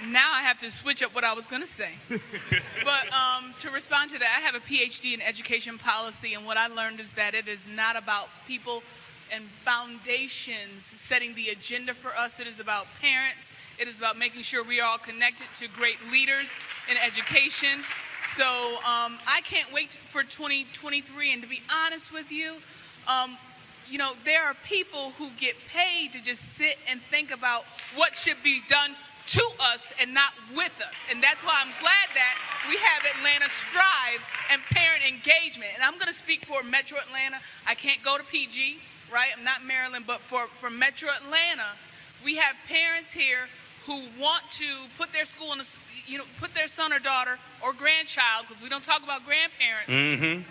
Now I have to switch up what I was going to say. But to respond to that, I have a PhD in education policy, and what I learned is that it is not about people and foundations setting the agenda for us. It is about parents. It is about making sure we are all connected to great leaders in education. So I can't wait for 2023, and to be honest with you, you know, there are people who get paid to just sit and think about what should be done to us and not with us. And that's why I'm glad that we have Atlanta Strive and parent engagement. And I'm going to speak for Metro Atlanta. I can't go to PG, right? I'm not Maryland, but for Metro Atlanta, we have parents here who want to put their school in put their son or daughter or grandchild, because we don't talk about grandparents. Mm-hmm.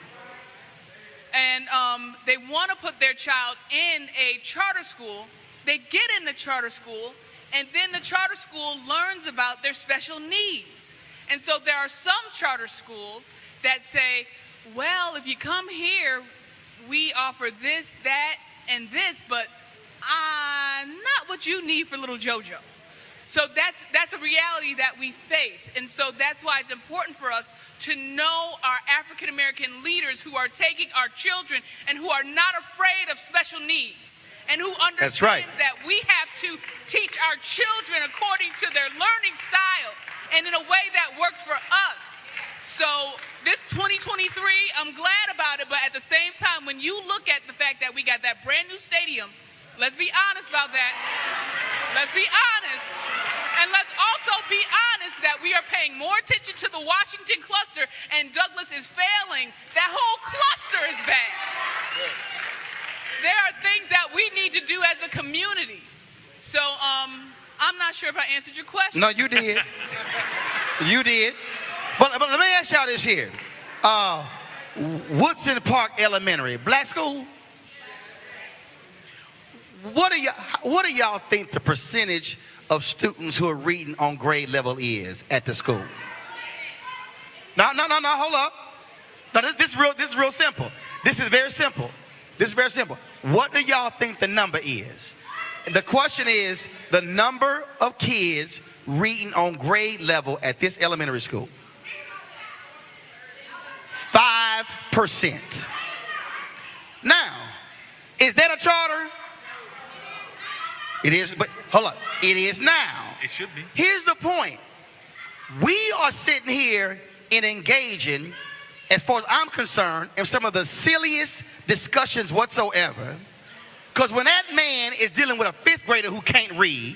And they want to put their child in a charter school. They get in the charter school, and then the charter school learns about their special needs. And so there are some charter schools that say, well, if you come here, we offer this, that, and this, but not what you need for little JoJo. So that's a reality that we face. And so that's why it's important for us to know our African American leaders who are taking our children and who are not afraid of special needs, and who understands that we have to teach our children according to their learning style and in a way that works for us. So this 2023, I'm glad about it, but at the same time, when you look at the fact that we got that brand new stadium, let's be honest about that. Let's be honest. And let's also be honest that we are paying more attention to the Washington cluster, and Douglas is failing. That whole cluster is bad. There are things that we need to do as a community. So I'm not sure if I answered your question. No, you did. You did. But let me ask y'all this here. Woodson Park Elementary, black school? What do y'all think the percentage of students who are reading on grade level is at the school? No, hold up. No, this is real simple. This is very simple. What do y'all think the number is? And the question is the number of kids reading on grade level at this elementary school. 5%. Now, is that a charter? It is, but hold up. It is now. It should be. Here's the point. We are sitting here and engaging, as far as I'm concerned, in some of the silliest discussions whatsoever. Because when that man is dealing with a 5th grader who can't read,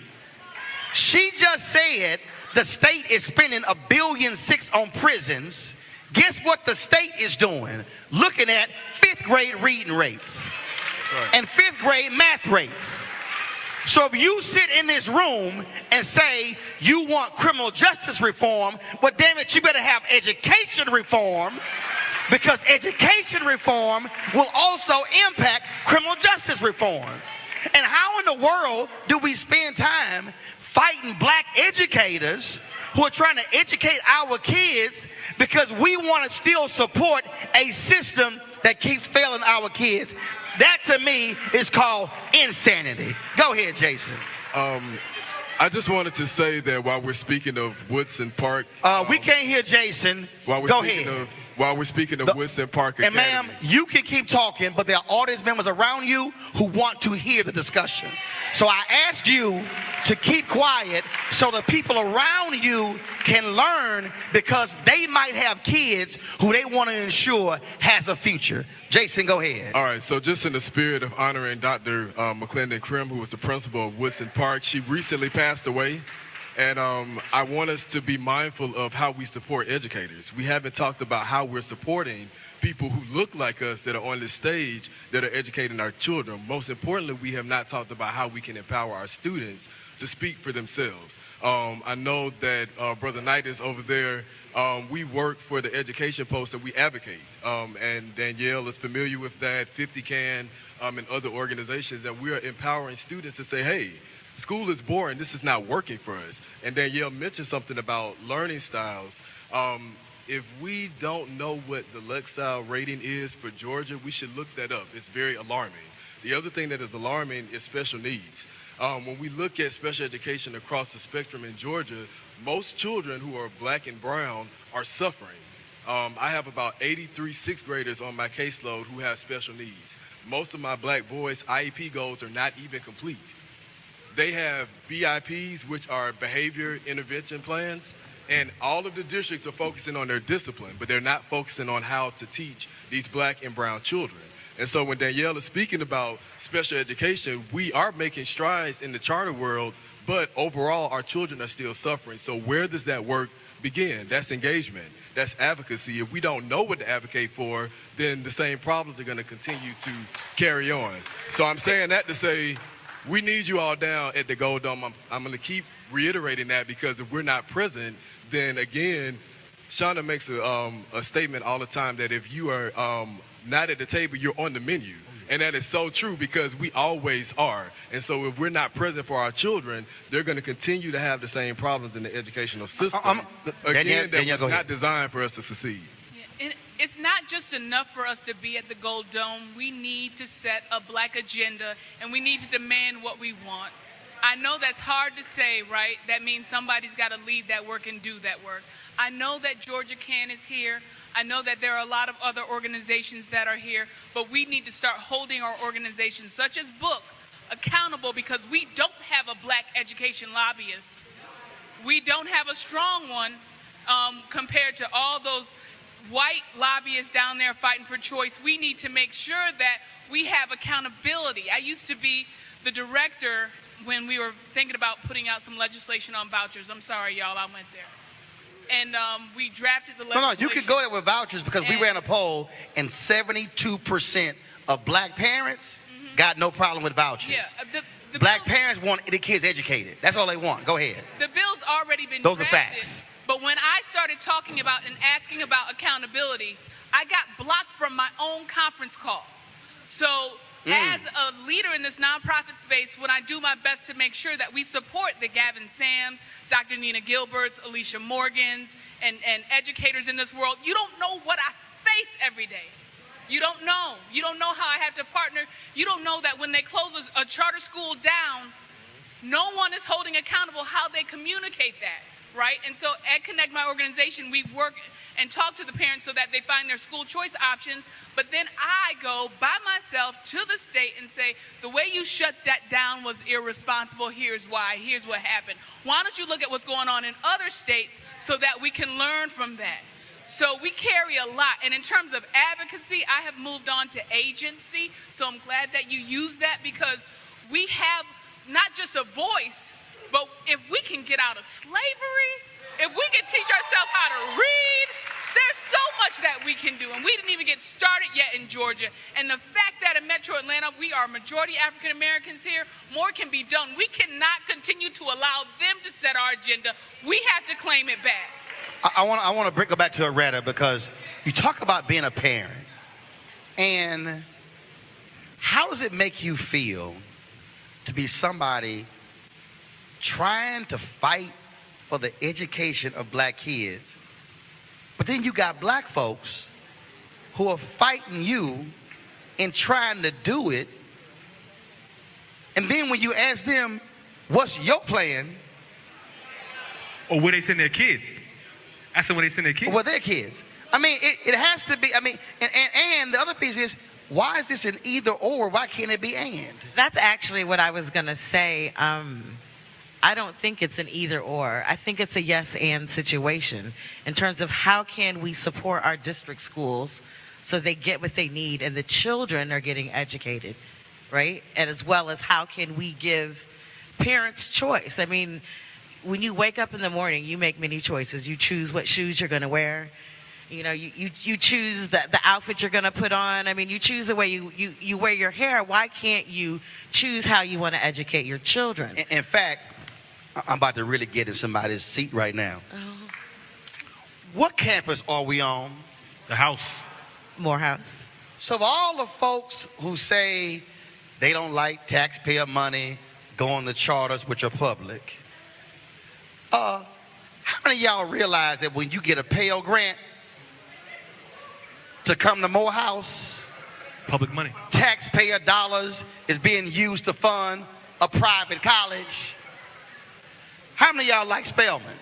she just said the state is spending $1.6 billion on prisons. Guess what the state is doing? Looking at 5th grade reading rates and 5th grade math rates. So if you sit in this room and say you want criminal justice reform, well, damn it, you better have education reform, because education reform will also impact criminal justice reform. And how in the world do we spend time fighting black educators who are trying to educate our kids because we want to still support a system that keeps failing our kids? That to me is called insanity. Go ahead, Jason. I just wanted to say that while we're speaking of Woodson Park, we can't hear Jason. Go ahead. While we're speaking of Woodson Park Academy. And ma'am, you can keep talking, but there are audience members around you who want to hear the discussion. So I ask you to keep quiet so the people around you can learn, because they might have kids who they want to ensure has a future. Jason, go ahead. All right, so just in the spirit of honoring Dr. McClendon Krim, who was the principal of Woodson Park, she recently passed away. And I want us to be mindful of how we support educators. We haven't talked about how we're supporting people who look like us that are on this stage that are educating our children. Most importantly, we have not talked about how we can empower our students to speak for themselves. I know that Brother Knight is over there. We work for the education post that we advocate. And Danielle is familiar with that, 50 Can, and other organizations. And we are empowering students to say, hey, school is boring. This is not working for us. And Danielle mentioned something about learning styles. If we don't know what the Lexile rating is for Georgia, we should look that up. It's very alarming. The other thing that is alarming is special needs. When we look at special education across the spectrum in Georgia, most children who are black and brown are suffering. I have about 83 sixth graders on my caseload who have special needs. Most of my black boys' IEP goals are not even complete. They have BIPs, which are behavior intervention plans, and all of the districts are focusing on their discipline, but they're not focusing on how to teach these black and brown children. And so when Danielle is speaking about special education, we are making strides in the charter world, but overall our children are still suffering. So where does that work begin? That's engagement. That's advocacy. If we don't know what to advocate for, then the same problems are going to continue to carry on. So I'm saying that to say, we need you all down at the Gold Dome. I'm going to keep reiterating that, because if we're not present, then again, Shonda makes a statement all the time that if you are not at the table, you're on the menu. And that is so true, because we always are. And so if we're not present for our children, they're going to continue to have the same problems in the educational system. Again, that was not designed for us to succeed. And it's not just enough for us to be at the Gold Dome. We need to set a black agenda, and we need to demand what we want. I know that's hard to say, right? That means somebody's got to lead that work and do that work. I know that Georgia Can is here. I know that there are a lot of other organizations that are here, but we need to start holding our organizations, such as Book, accountable, because we don't have a black education lobbyist. We don't have a strong one compared to all those white lobbyists down there fighting for choice. We need to make sure that we have accountability. I used to be the director when we were thinking about putting out some legislation on vouchers. I'm sorry, y'all, I went there. And we drafted the legislation. No, you could go there with vouchers, because we ran a poll and 72% of black parents got no problem with vouchers. Yeah, the black parents want the kids educated. That's all they want. Go ahead. The bill's already been Those drafted, are facts. But when I started talking about and asking about accountability, I got blocked from my own conference call. So as a leader in this nonprofit space, when I do my best to make sure that we support the Gavin Sams, Dr. Nina Gilberts, Alicia Morgans, and educators in this world, you don't know what I face every day. You don't know. You don't know how I have to partner. You don't know that when they close a charter school down, no one is holding accountable how they communicate that, right? And so at Connect, my organization, we work and talk to the parents so that they find their school choice options. But then I go by myself to the state and say, the way you shut that down was irresponsible. Here's why. Here's what happened. Why don't you look at what's going on in other states so that we can learn from that? So we carry a lot. And in terms of advocacy, I have moved on to agency. So I'm glad that you use that, because we have not just a voice, but if we can get out of slavery, if we can teach ourselves how to read, there's so much that we can do. And we didn't even get started yet in Georgia. And the fact that in Metro Atlanta, we are majority African Americans here, more can be done. We cannot continue to allow them to set our agenda. We have to claim it back. I want to go back to Aretta, because you talk about being a parent. And how does it make you feel to be somebody trying to fight for the education of black kids, but then you got black folks who are fighting you and trying to do it, and then when you ask them, what's your plan? Or where they send their kids. Ask them where they send their kids. Well, their kids. I mean, it has to be, I mean, and the other piece is, why is this an either or? Why can't it be and? That's actually what I was going to say. I don't think it's an either or. I think it's a yes and situation in terms of how can we support our district schools so they get what they need and the children are getting educated, right? And as well as how can we give parents choice? I mean, when you wake up in the morning, you make many choices. You choose what shoes you're going to wear. You know, you choose the outfit you're going to put on. I mean, you choose the way you wear your hair. Why can't you choose how you want to educate your children? In fact, I'm about to really get in somebody's seat right now. Oh. What campus are we on? The house. Morehouse. So of all the folks who say they don't like taxpayer money going to charters which are public, how many of y'all realize that when you get a Pell Grant to come to Morehouse, Public money. taxpayer dollars is being used to fund a private college? How many of y'all like Spelman?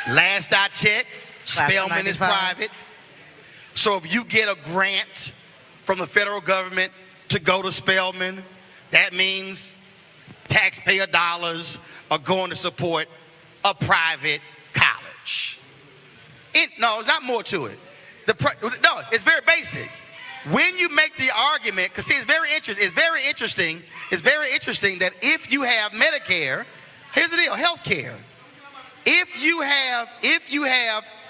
Last I checked, Spelman is private. So if you get a grant from the federal government to go to Spelman, that means taxpayer dollars are going to support a private college. No, there's not more to it. No, it's very basic. When you make the argument, because see, it's very interesting that if you have Medicare, here's the deal, health care. If you have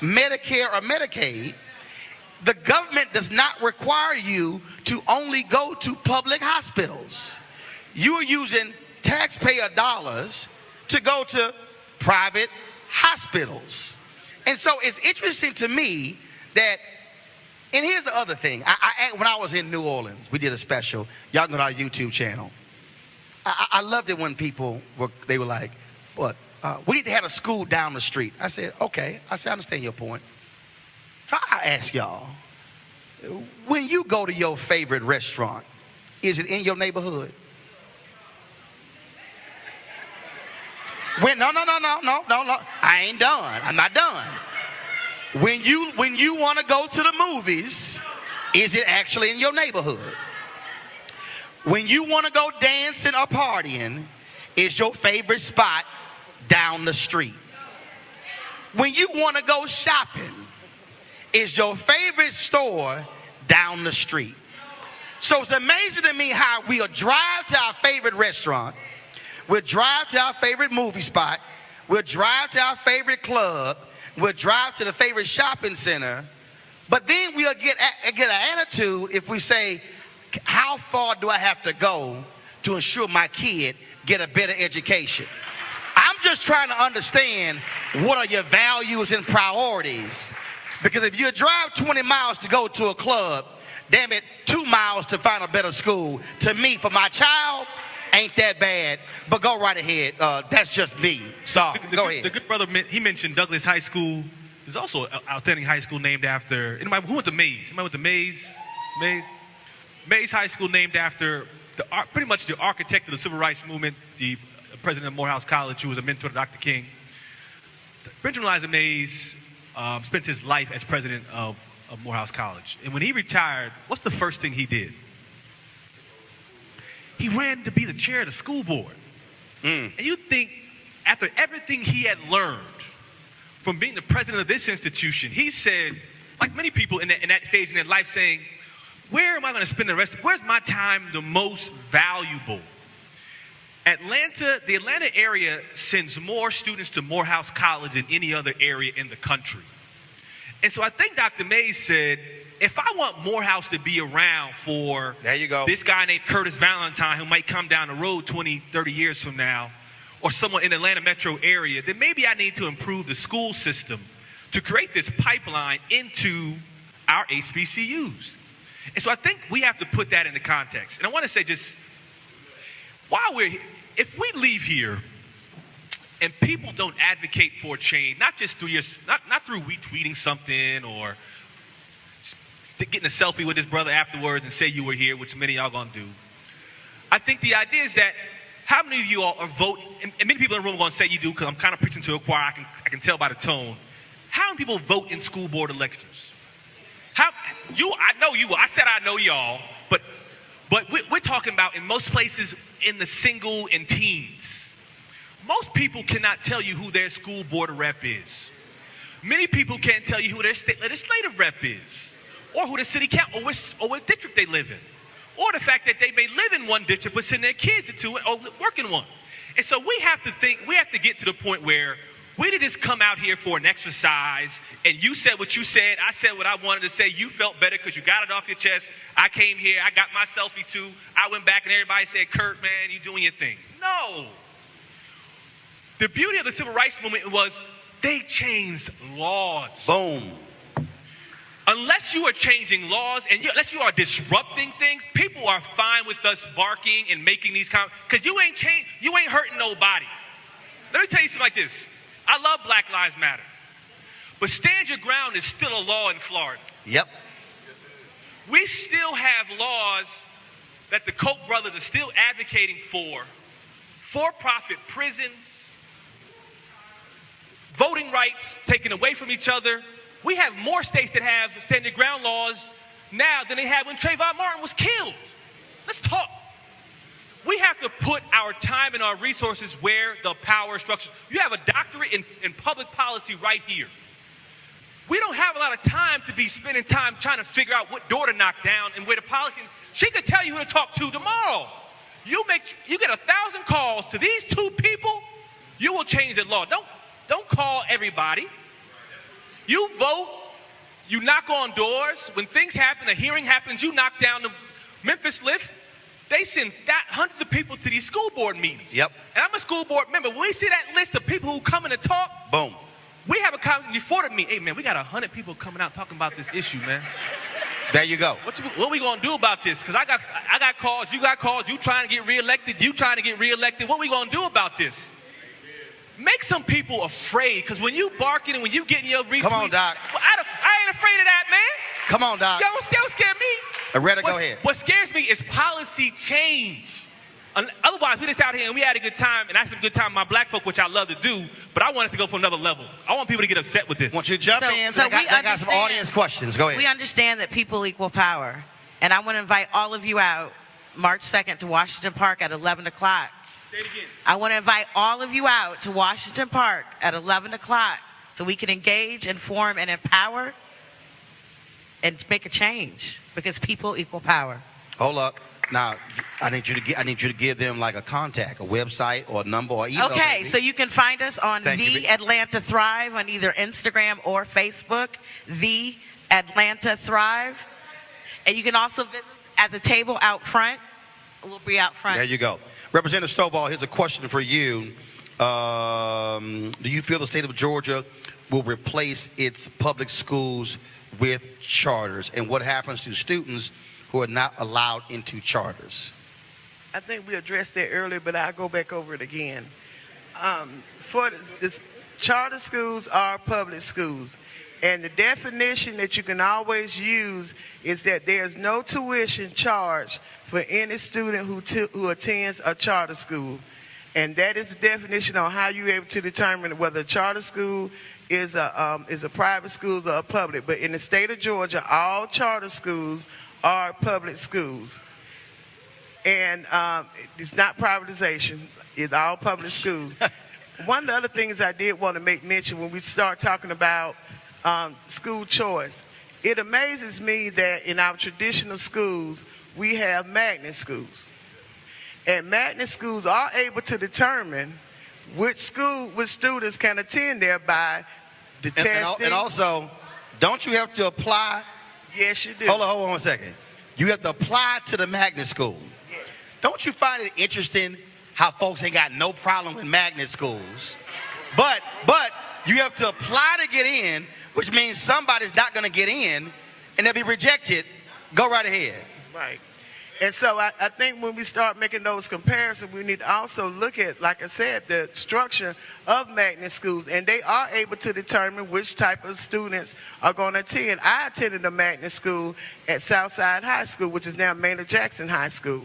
Medicare or Medicaid, the government does not require you to only go to public hospitals. You are using taxpayer dollars to go to private hospitals. And so it's interesting to me that, and here's the other thing. When I was in New Orleans, we did a special. Y'all can go to our YouTube channel. I loved it when people were like, what? We need to have a school down the street. I said, okay. I understand your point. So I ask y'all, when you go to your favorite restaurant, is it in your neighborhood? No. I ain't done. I'm not done. When you want to go to the movies, is it actually in your neighborhood? When you want to go dancing or partying, is your favorite spot down the street? When you want to go shopping, is your favorite store down the street? So it's amazing to me how we'll drive to our favorite restaurant, we'll drive to our favorite movie spot, we'll drive to our favorite club, we'll drive to the favorite shopping center, but then we'll get an attitude if we say, how far do I have to go to ensure my kid get a better education? I'm just trying to understand, what are your values and priorities? Because if you drive 20 miles to go to a club, damn it, 2 miles to find a better school, to me, for my child, ain't that bad. But go right ahead. That's just me. Sorry. Go ahead. The good brother, he mentioned Douglas High School. There's also an outstanding high school named after, anybody who went to Mays? Anybody went to Mays? Mays High School named after pretty much the architect of the civil rights movement, the president of Morehouse College, who was a mentor to Dr. King. Benjamin Eliza Mays spent his life as president of Morehouse College. And when he retired, what's the first thing he did? He ran to be the chair of the school board. And you think, after everything he had learned from being the president of this institution, he said, like many people in that stage in their life, saying, where am I going to spend the rest? Where's my time the most valuable? The Atlanta area sends more students to Morehouse College than any other area in the country. And so I think Dr. Mays said, if I want Morehouse to be around for There you go. this guy named Curtis Valentine who might come down the road 20, 30 years from now, or someone in the Atlanta metro area, then maybe I need to improve the school system to create this pipeline into our HBCUs. And so I think we have to put that into context. And I want to say just, while we're here, if we leave here and people don't advocate for change, not just through not through retweeting something or getting a selfie with his brother afterwards and say you were here, which many of y'all gonna do. I think the idea is that how many of you all are vote, and many people in the room are gonna say you do, because I'm kind of preaching to a choir. I can tell by the tone. How many people vote in school board elections? I know you. I said I know y'all, but we're talking about in most places in the single and teens. Most people cannot tell you who their school board rep is. Many people can't tell you who their state legislative rep is, or who the city council, or what district they live in, or the fact that they may live in one district but send their kids into it or work in one. And so we have to get to the point where we didn't just come out here for an exercise and you said what you said, I said what I wanted to say, you felt better because you got it off your chest. I came here, I got my selfie too. I went back and everybody said, Kurt, man, you doing your thing. No. The beauty of the civil rights movement was they changed laws. Boom. Unless you are changing laws and unless you are disrupting things, people are fine with us barking and making these comments because you ain't hurting nobody. Let me tell you something like this. I love Black Lives Matter, but stand your ground is still a law in Florida. Yep. We still have laws that the Koch brothers are still advocating for-profit prisons, voting rights taken away from each other. We have more states that have stand your ground laws now than they had when Trayvon Martin was killed. Let's talk. We have to put our time and our resources where the power structure. You have a doctorate in public policy right here. We don't have a lot of time to be spending time trying to figure out what door to knock down and where the policy. She could tell you who to talk to tomorrow. You get 1,000 calls to these two people, you will change the law. Don't call everybody. You vote, you knock on doors. When things happen, a hearing happens, you knock down the Memphis lift. They send hundreds of people to these school board meetings. Yep. And I'm a school board member. When we see that list of people who come in to talk, boom. We have a conversation before the meeting. Hey, man, we got 100 people coming out talking about this issue, man. There you go. What are we going to do about this? Because I got calls, you got calls, you trying to get reelected, you trying to get reelected. What are we going to do about this? Make some people afraid, because when you barking and when you getting your retweet. Come on, Doc. I ain't afraid of that, man. Come on, Doc. Y'all don't scare me. Loretta, go ahead. What scares me is policy change. Otherwise, we just out here and we had a good time, and I had some good time with my black folk, which I love to do, but I want us to go for another level. I want people to get upset with this. I want you to jump in. So I got some audience questions. Go ahead. We understand that people equal power. And I want to invite all of you out March 2nd to Washington Park at 11 o'clock. Say it again. I want to invite all of you out to Washington Park at 11 o'clock so we can engage, inform, and empower and make a change, because people equal power. Hold up. Now, I need you to give them like a contact, a website or a number or email. Okay, maybe. so you can find us on Thank you. The Atlanta Thrive on either Instagram or Facebook, The Atlanta Thrive. And you can also visit us at the table out front. We'll be out front. There you go. Representative Stovall, here's a question for you. Do you feel the state of Georgia will replace its public schools with charters? And what happens to students who are not allowed into charters? I think we addressed that earlier, but I'll go back over it again. For this, charter schools are public schools. And the definition that you can always use is that there's no tuition charge for any student who attends a charter school. And that is the definition on how you're able to determine whether a charter school is a private school or a public. But in the state of Georgia, all charter schools are public schools. And it's not privatization. It's all public schools. One of the other things I did want to make mention when we start talking about school choice, it amazes me that in our traditional schools, we have magnet schools. And magnet schools are able to determine which students can attend there by the testing. And also, don't you have to apply? Yes, you do. Hold on 1 second. You have to apply to the magnet school. Yes. Don't you find it interesting how folks ain't got no problem with magnet schools, but you have to apply to get in, which means somebody's not going to get in, and they'll be rejected. Go right ahead. Right. And so I think when we start making those comparisons, we need to also look at, like I said, the structure of magnet schools, and they are able to determine which type of students are going to attend. I attended a magnet school at Southside High School, which is now Maynard Jackson High School.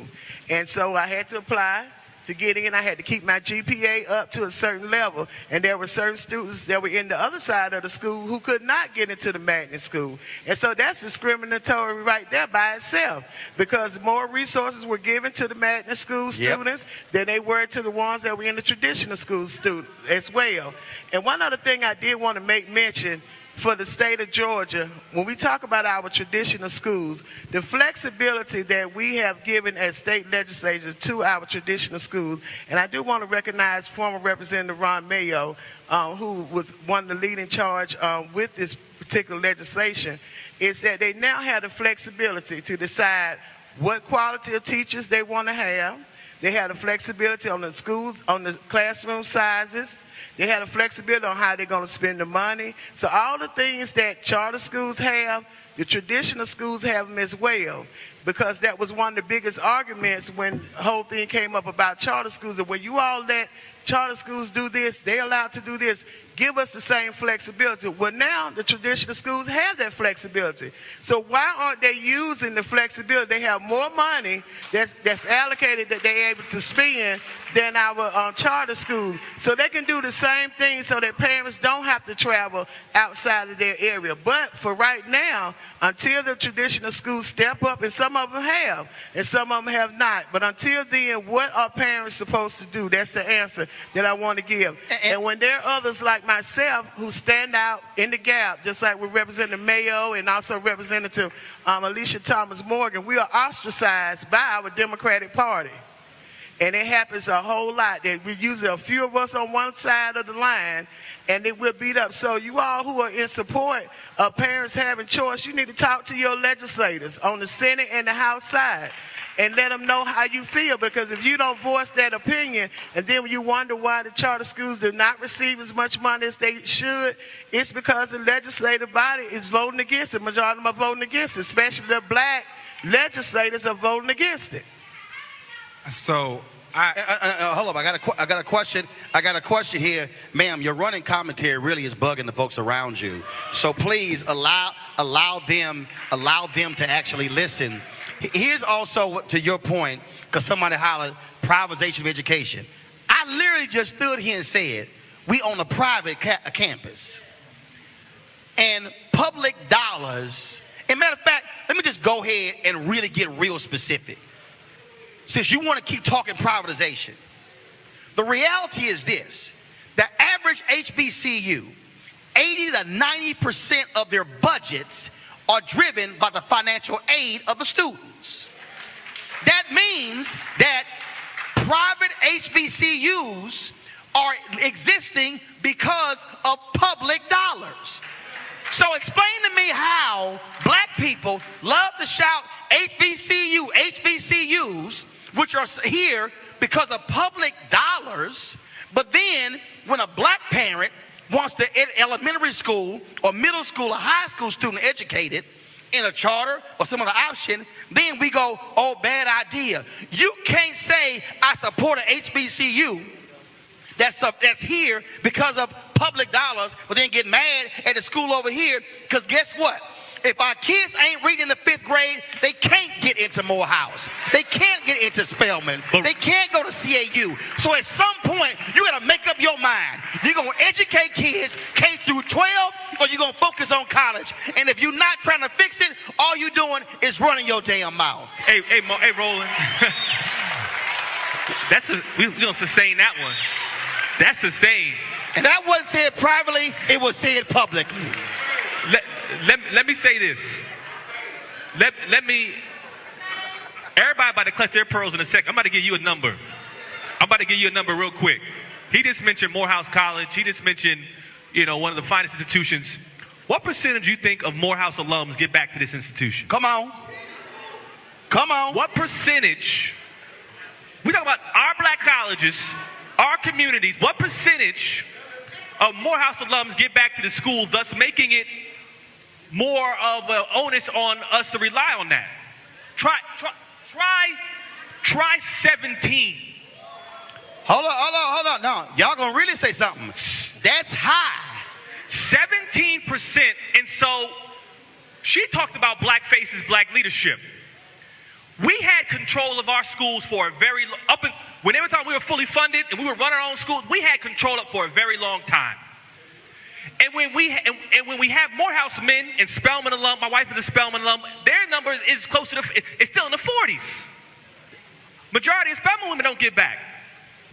And so I had to apply to get in. I had to keep my GPA up to a certain level, and there were certain students that were in the other side of the school who could not get into the magnet school. And so that's discriminatory right there by itself, because more resources were given to the magnet school students than they were to the ones that were in the traditional school students as well. And one other thing I did want to make mention for the state of Georgia, when we talk about our traditional schools, the flexibility that we have given as state legislators to our traditional schools, and I do want to recognize former Representative Ron Mayo, who was one of the leading charge with this particular legislation, is that they now have the flexibility to decide what quality of teachers they want to have. They have the flexibility on the schools, on the classroom sizes. They had a flexibility on how they're going to spend the money. So all the things that charter schools have, the traditional schools have them as well. Because that was one of the biggest arguments when the whole thing came up about charter schools. That when you all let charter schools do this, they're allowed to do this, give us the same flexibility. Well, now the traditional schools have that flexibility. So why aren't they using the flexibility? They have more money that's allocated that they're able to spend than our charter schools. So they can do the same thing so that parents don't have to travel outside of their area. But for right now, until the traditional schools step up, and some of them have, and some of them have not. But until then, what are parents supposed to do? That's the answer that I want to give. And when there are others like myself who stand out in the gap, just like with Representative Mayo and also Representative Alicia Thomas Morgan, we are ostracized by our Democratic Party. And it happens a whole lot. That we usually a few of us on one side of the line, and then we're beat up. So you all who are in support of parents having choice, you need to talk to your legislators on the Senate and the House side and let them know how you feel. Because if you don't voice that opinion, and then you wonder why the charter schools do not receive as much money as they should, it's because the legislative body is voting against it. Majority of them are voting against it, especially the black legislators are voting against it. So hold up, I got a question. I got a question here, ma'am. Your running commentary really is bugging the folks around you. So please allow them to actually listen. Here's also to your point, because somebody hollered privatization of education. I literally just stood here and said we on a private campus, and public dollars. And matter of fact, let me just go ahead and really get real specific. Since you want to keep talking privatization, the reality is this: the average HBCU, 80 to 90% of their budgets are driven by the financial aid of the students. That means that private HBCUs are existing because of public dollars. So explain to me how black people love to shout HBCUs, which are here because of public dollars, but then when a black parent wants the elementary school or middle school or high school student educated in a charter or some other option, then we go, oh, bad idea. You can't say I support an HBCU that's here because of public dollars, but then get mad at the school over here, because guess what? If our kids ain't reading the 5th grade, they can't get into Morehouse. They can't get into Spelman. They can't go to CAU. So at some point, you got to make up your mind. You're going to educate kids K through 12, or you're going to focus on college. And if you're not trying to fix it, all you're doing is running your damn mouth. Hey, Roland. We're going to sustain that one. That's sustained. And that wasn't said privately, it was said publicly. Let me say this. Let me. Everybody about to clutch their pearls in a second. I'm about to give you a number. Real quick. He just mentioned Morehouse College. He just mentioned, one of the finest institutions. What percentage do you think of Morehouse alums get back to this institution? Come on. Come on. What percentage, we talk about our black colleges, our communities, what percentage of Morehouse alums get back to the school, thus making it more of an onus on us to rely on that? Try 17. Hold on. No, y'all gonna really say something. That's high. 17%. And so she talked about black faces, black leadership. We had control of our schools for a very when every time we were fully funded and we were running our own schools, we had control up for a very long time. And when we have Morehouse men and Spelman alum, my wife is a Spelman alum, their numbers is close to it's still in the 40s. Majority of Spelman women don't get back.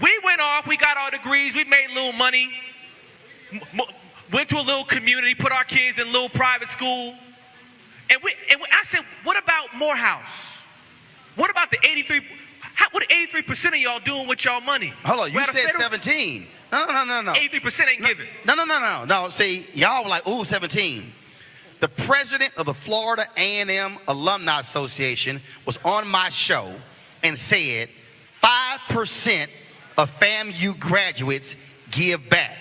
We went off, we got our degrees, we made a little money, went to a little community, put our kids in a little private school. And I said, what about Morehouse? What about the 83? What 83% of y'all doing with y'all money? Hold on, you said 17. No. 83% ain't giving. No. See, y'all were like, ooh, 17. The president of the Florida A&M Alumni Association was on my show and said 5% of FAMU graduates give back.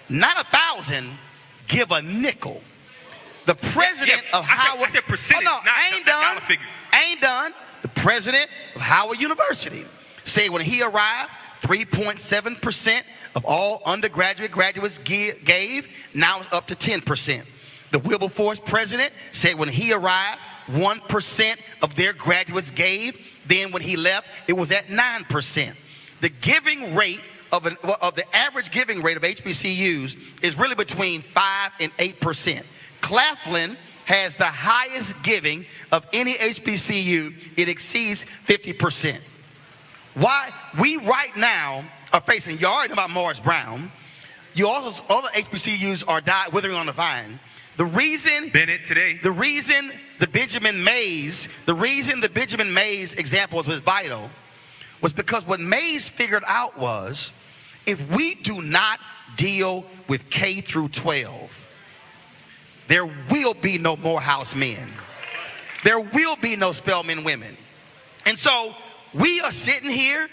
Not 1,000, give a nickel. The president of Howard. I said percentage, I ain't done. The president of Howard University said when he arrived, 3.7% of all undergraduate graduates gave. Now it's up to 10%. The Wilberforce president said when he arrived, 1% of their graduates gave. Then when he left, it was at 9%. The giving rate of the average giving rate of HBCUs is really between 5 and 8%. Claflin has the highest giving of any HBCU. It exceeds 50%. Why? We right now are facing, you already know about Morris Brown. You also, all the HBCUs are withering on the vine. The reason Bennett today. The reason the Benjamin Mays example was vital was because what Mays figured out was if we do not deal with K through 12, there will be no Morehouse men. There will be no Spelman women. And so we are sitting here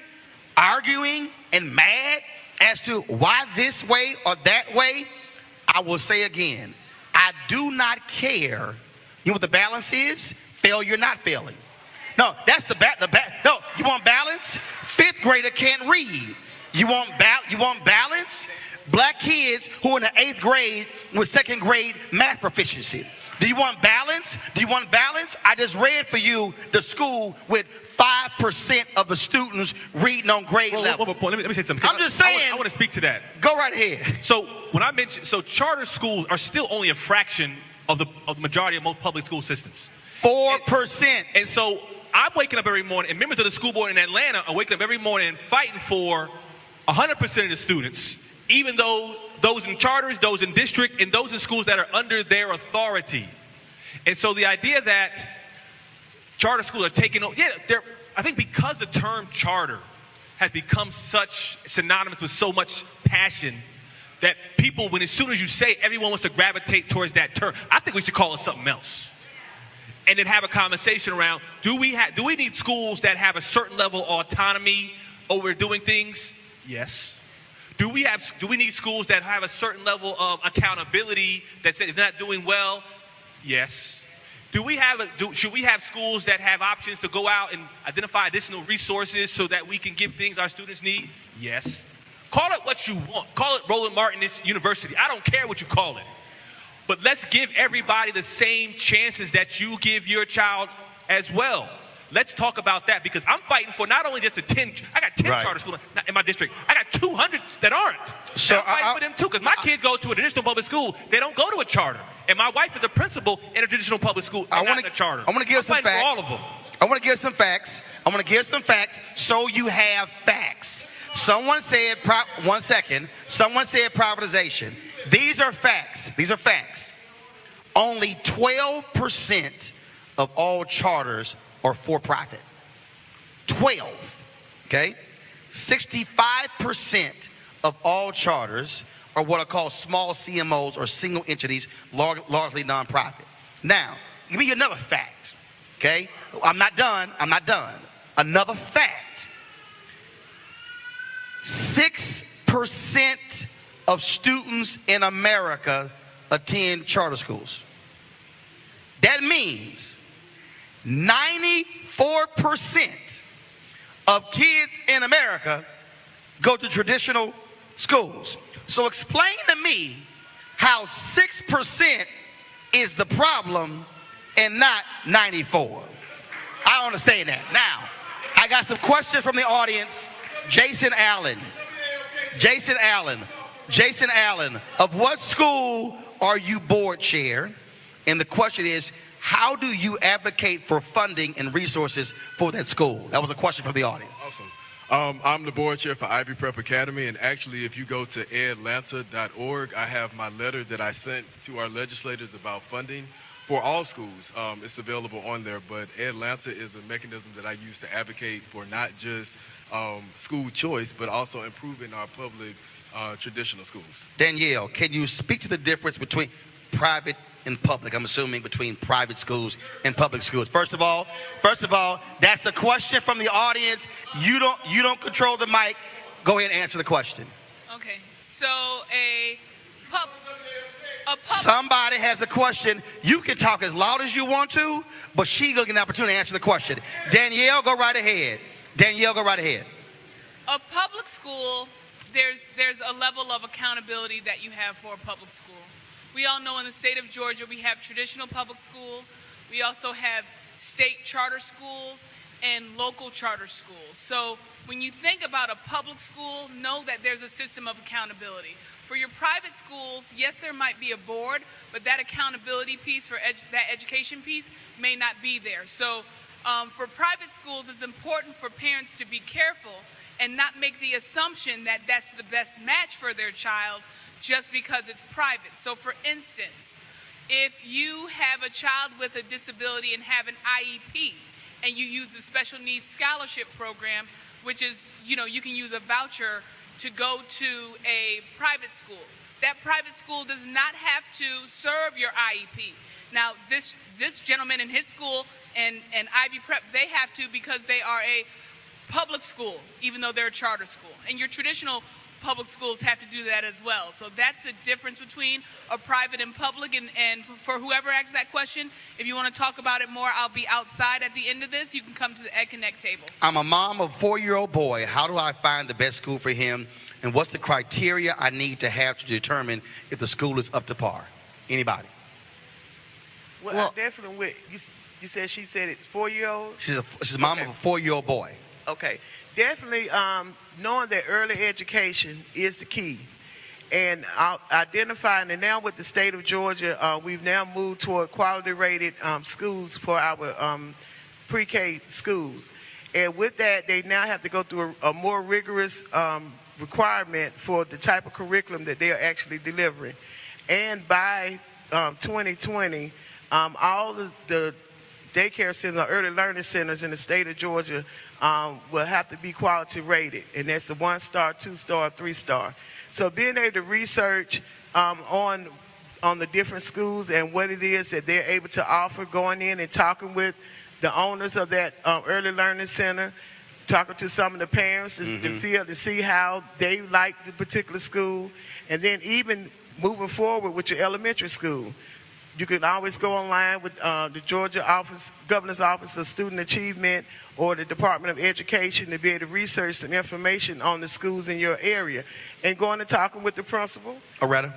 arguing and mad as to why this way or that way. I will say again, I do not care. You know what the balance is? Failure, not failing. No, that's no, you want balance? Fifth grader can't read. You want balance? Black kids who are in the 8th grade with 2nd grade math proficiency. Do you want balance? I just read for you the school with 5% of the students reading on grade level. Let me say something. I'm just saying. I want to speak to that. Go right ahead. So when I mentioned, charter schools are still only a fraction of the majority of most public school systems. 4%. And so I'm waking up every morning, and members of the school board in Atlanta are waking up every morning and fighting for 100% of the students, even though those in charters, those in district, and those in schools that are under their authority. And so the idea that charter schools are taking over, I think because the term charter has become such synonymous with so much passion that people, as soon as you say it, everyone wants to gravitate towards that term. I think we should call it something else. And then have a conversation around, do we need schools that have a certain level of autonomy over doing things? Yes. Do we need schools that have a certain level of accountability that says it's not doing well? Yes. Should we have schools that have options to go out and identify additional resources so that we can give things our students need? Yes. Call it what you want. Call it Roland Martin University. I don't care what you call it. But let's give everybody the same chances that you give your child as well. Let's talk about that, because I'm fighting for not only just the 10, I got 10 charter schools in my district. I got 200 that aren't. So I'm fighting for them too, because my kids go to a traditional public school. They don't go to a charter. And my wife is a principal in a traditional public school and not in a charter. I want to give some facts. For all of them. I want to give some facts. So you have facts. Someone said, someone said privatization. These are facts. Only 12% of all charters are for profit. 12, okay? 65% of all charters are what are called small CMOs or single entities, largely nonprofit. Now, give me another fact, okay? I'm not done. Another fact. 6% of students in America attend charter schools. That means 94% of kids in America go to traditional schools. So explain to me how 6% is the problem and not 94. I don't understand that. Now, I got some questions from the audience. Jason Allen, of what school are you board chair? And the question is, how do you advocate for funding and resources for that school? That was a question from the audience. Awesome. I'm the board chair for Ivy Prep Academy, and actually, if you go to edlanta.org, I have my letter that I sent to our legislators about funding for all schools. It's available on there, but Edlanta is a mechanism that I use to advocate for not just school choice, but also improving our public traditional schools. Danielle, can you speak to the difference between private and public? I'm assuming between private schools and public schools. First of all, that's a question from the audience. You don't control the mic. Go ahead and answer the question. Okay, so Somebody has a question. You can talk as loud as you want to, but she's going to get an opportunity to answer the question. Danielle, go right ahead. A public school, there's a level of accountability that you have for a public school. We all know in the state of Georgia we have traditional public schools. We also have state charter schools and local charter schools. So when you think about a public school, know that there's a system of accountability. For your private schools, yes, there might be a board, but that accountability piece, that education piece, may not be there. So for private schools, it's important for parents to be careful and not make the assumption that that's the best match for their child just because it's private. So for instance, if you have a child with a disability and have an IEP and you use the special needs scholarship program, which is, you can use a voucher to go to a private school. That private school does not have to serve your IEP. Now, this gentleman in his school and Ivy Prep, they have to because they are a public school, even though they're a charter school. And your traditional public schools have to do that as well. So that's the difference between a private and public. And for whoever asks that question, if you want to talk about it more, I'll be outside at the end of this. You can come to the Ed Connect table. I'm a mom of a 4-year-old boy. How do I find the best school for him? And what's the criteria I need to have to determine if the school is up to par? Anybody? Well, I definitely would. You said she said it 4-year-old? She's a mom of a 4-year-old boy. Okay. Definitely knowing that early education is the key. And identifying, and now with the state of Georgia, we've now moved toward quality rated schools for our pre-K schools. And with that, they now have to go through a more rigorous requirement for the type of curriculum that they're actually delivering. And by 2020, all the daycare centers, early learning centers in the state of Georgia will have to be quality rated. And that's the 1-star, 2-star, 3-star. So being able to research on the different schools and what it is that they're able to offer, going in and talking with the owners of that early learning center, talking to some of the parents to see how they like the particular school, and then even moving forward with your elementary school. You can always go online with the Georgia Governor's Office of Student Achievement or the Department of Education to be able to research some information on the schools in your area and going and talking with the principal. Aretta?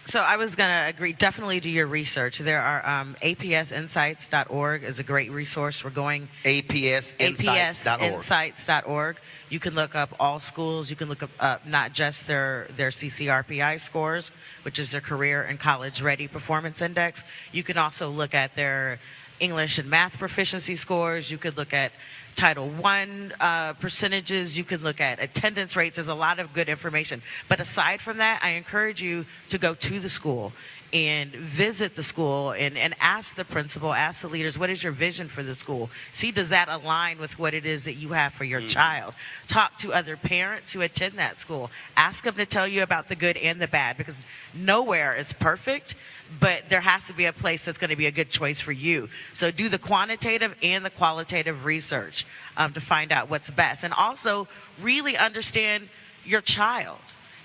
So I was going to agree, definitely do your research. There are apsinsights.org is a great resource for going. apsinsights.org. You can look up all schools. You can look up not just their CCRPI scores, which is their Career and College Ready Performance Index. You can also look at their English and math proficiency scores. You could look at Title I percentages. You can look at attendance rates. There's a lot of good information. But aside from that, I encourage you to go to the school and visit the school and ask the principal, ask the leaders, what is your vision for the school? See, does that align with what it is that you have for your child? Talk to other parents who attend that school. Ask them to tell you about the good and the bad, because nowhere is perfect, but there has to be a place that's going to be a good choice for you. So do the quantitative and the qualitative research to find out what's best. And also really understand your child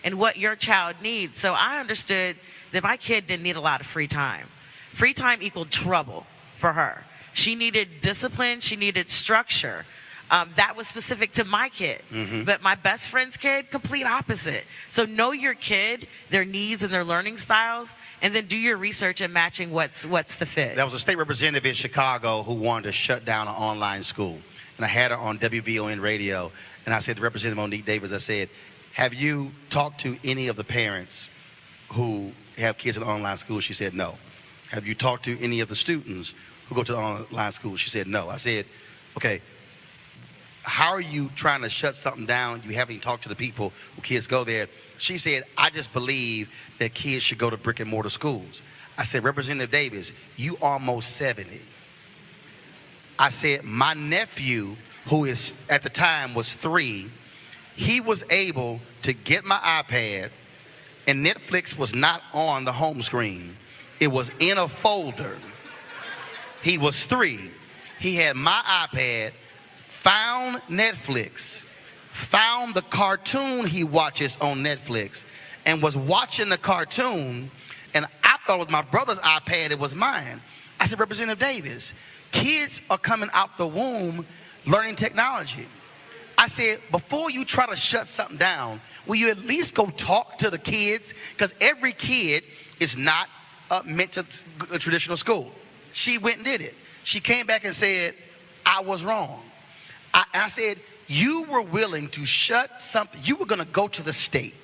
and what your child needs. So I understood that my kid didn't need a lot of free time. Free time equaled trouble for her. She needed discipline. She needed structure. That was specific to my kid. But my best friend's kid, complete opposite. So know your kid, their needs and their learning styles, and then do your research in matching what's the fit. There was a state representative in Chicago who wanted to shut down an online school. And I had her on WVON radio. And I said to Representative Monique Davis, I said, have you talked to any of the parents who have kids in online school? She said, no. Have you talked to any of the students who go to the online school? She said, no. I said, okay, how are you trying to shut something down? You haven't even talked to the people who kids go there. She said, I just believe that kids should go to brick and mortar schools. I said, Representative Davis, you almost 70. I said, my nephew, who is at the time was 3, he was able to get my iPad, and Netflix was not on the home screen. It was in a folder. He was 3. He had my iPad, found Netflix, found the cartoon he watches on Netflix, and was watching the cartoon, and I thought it was my brother's iPad, it was mine. I said, Representative Davis, kids are coming out the womb learning technology. I said, before you try to shut something down, will you at least go talk to the kids? Because every kid is not meant to a traditional school. She went and did it. She came back and said, I was wrong. I said, you were willing to shut something. You were going to go to the state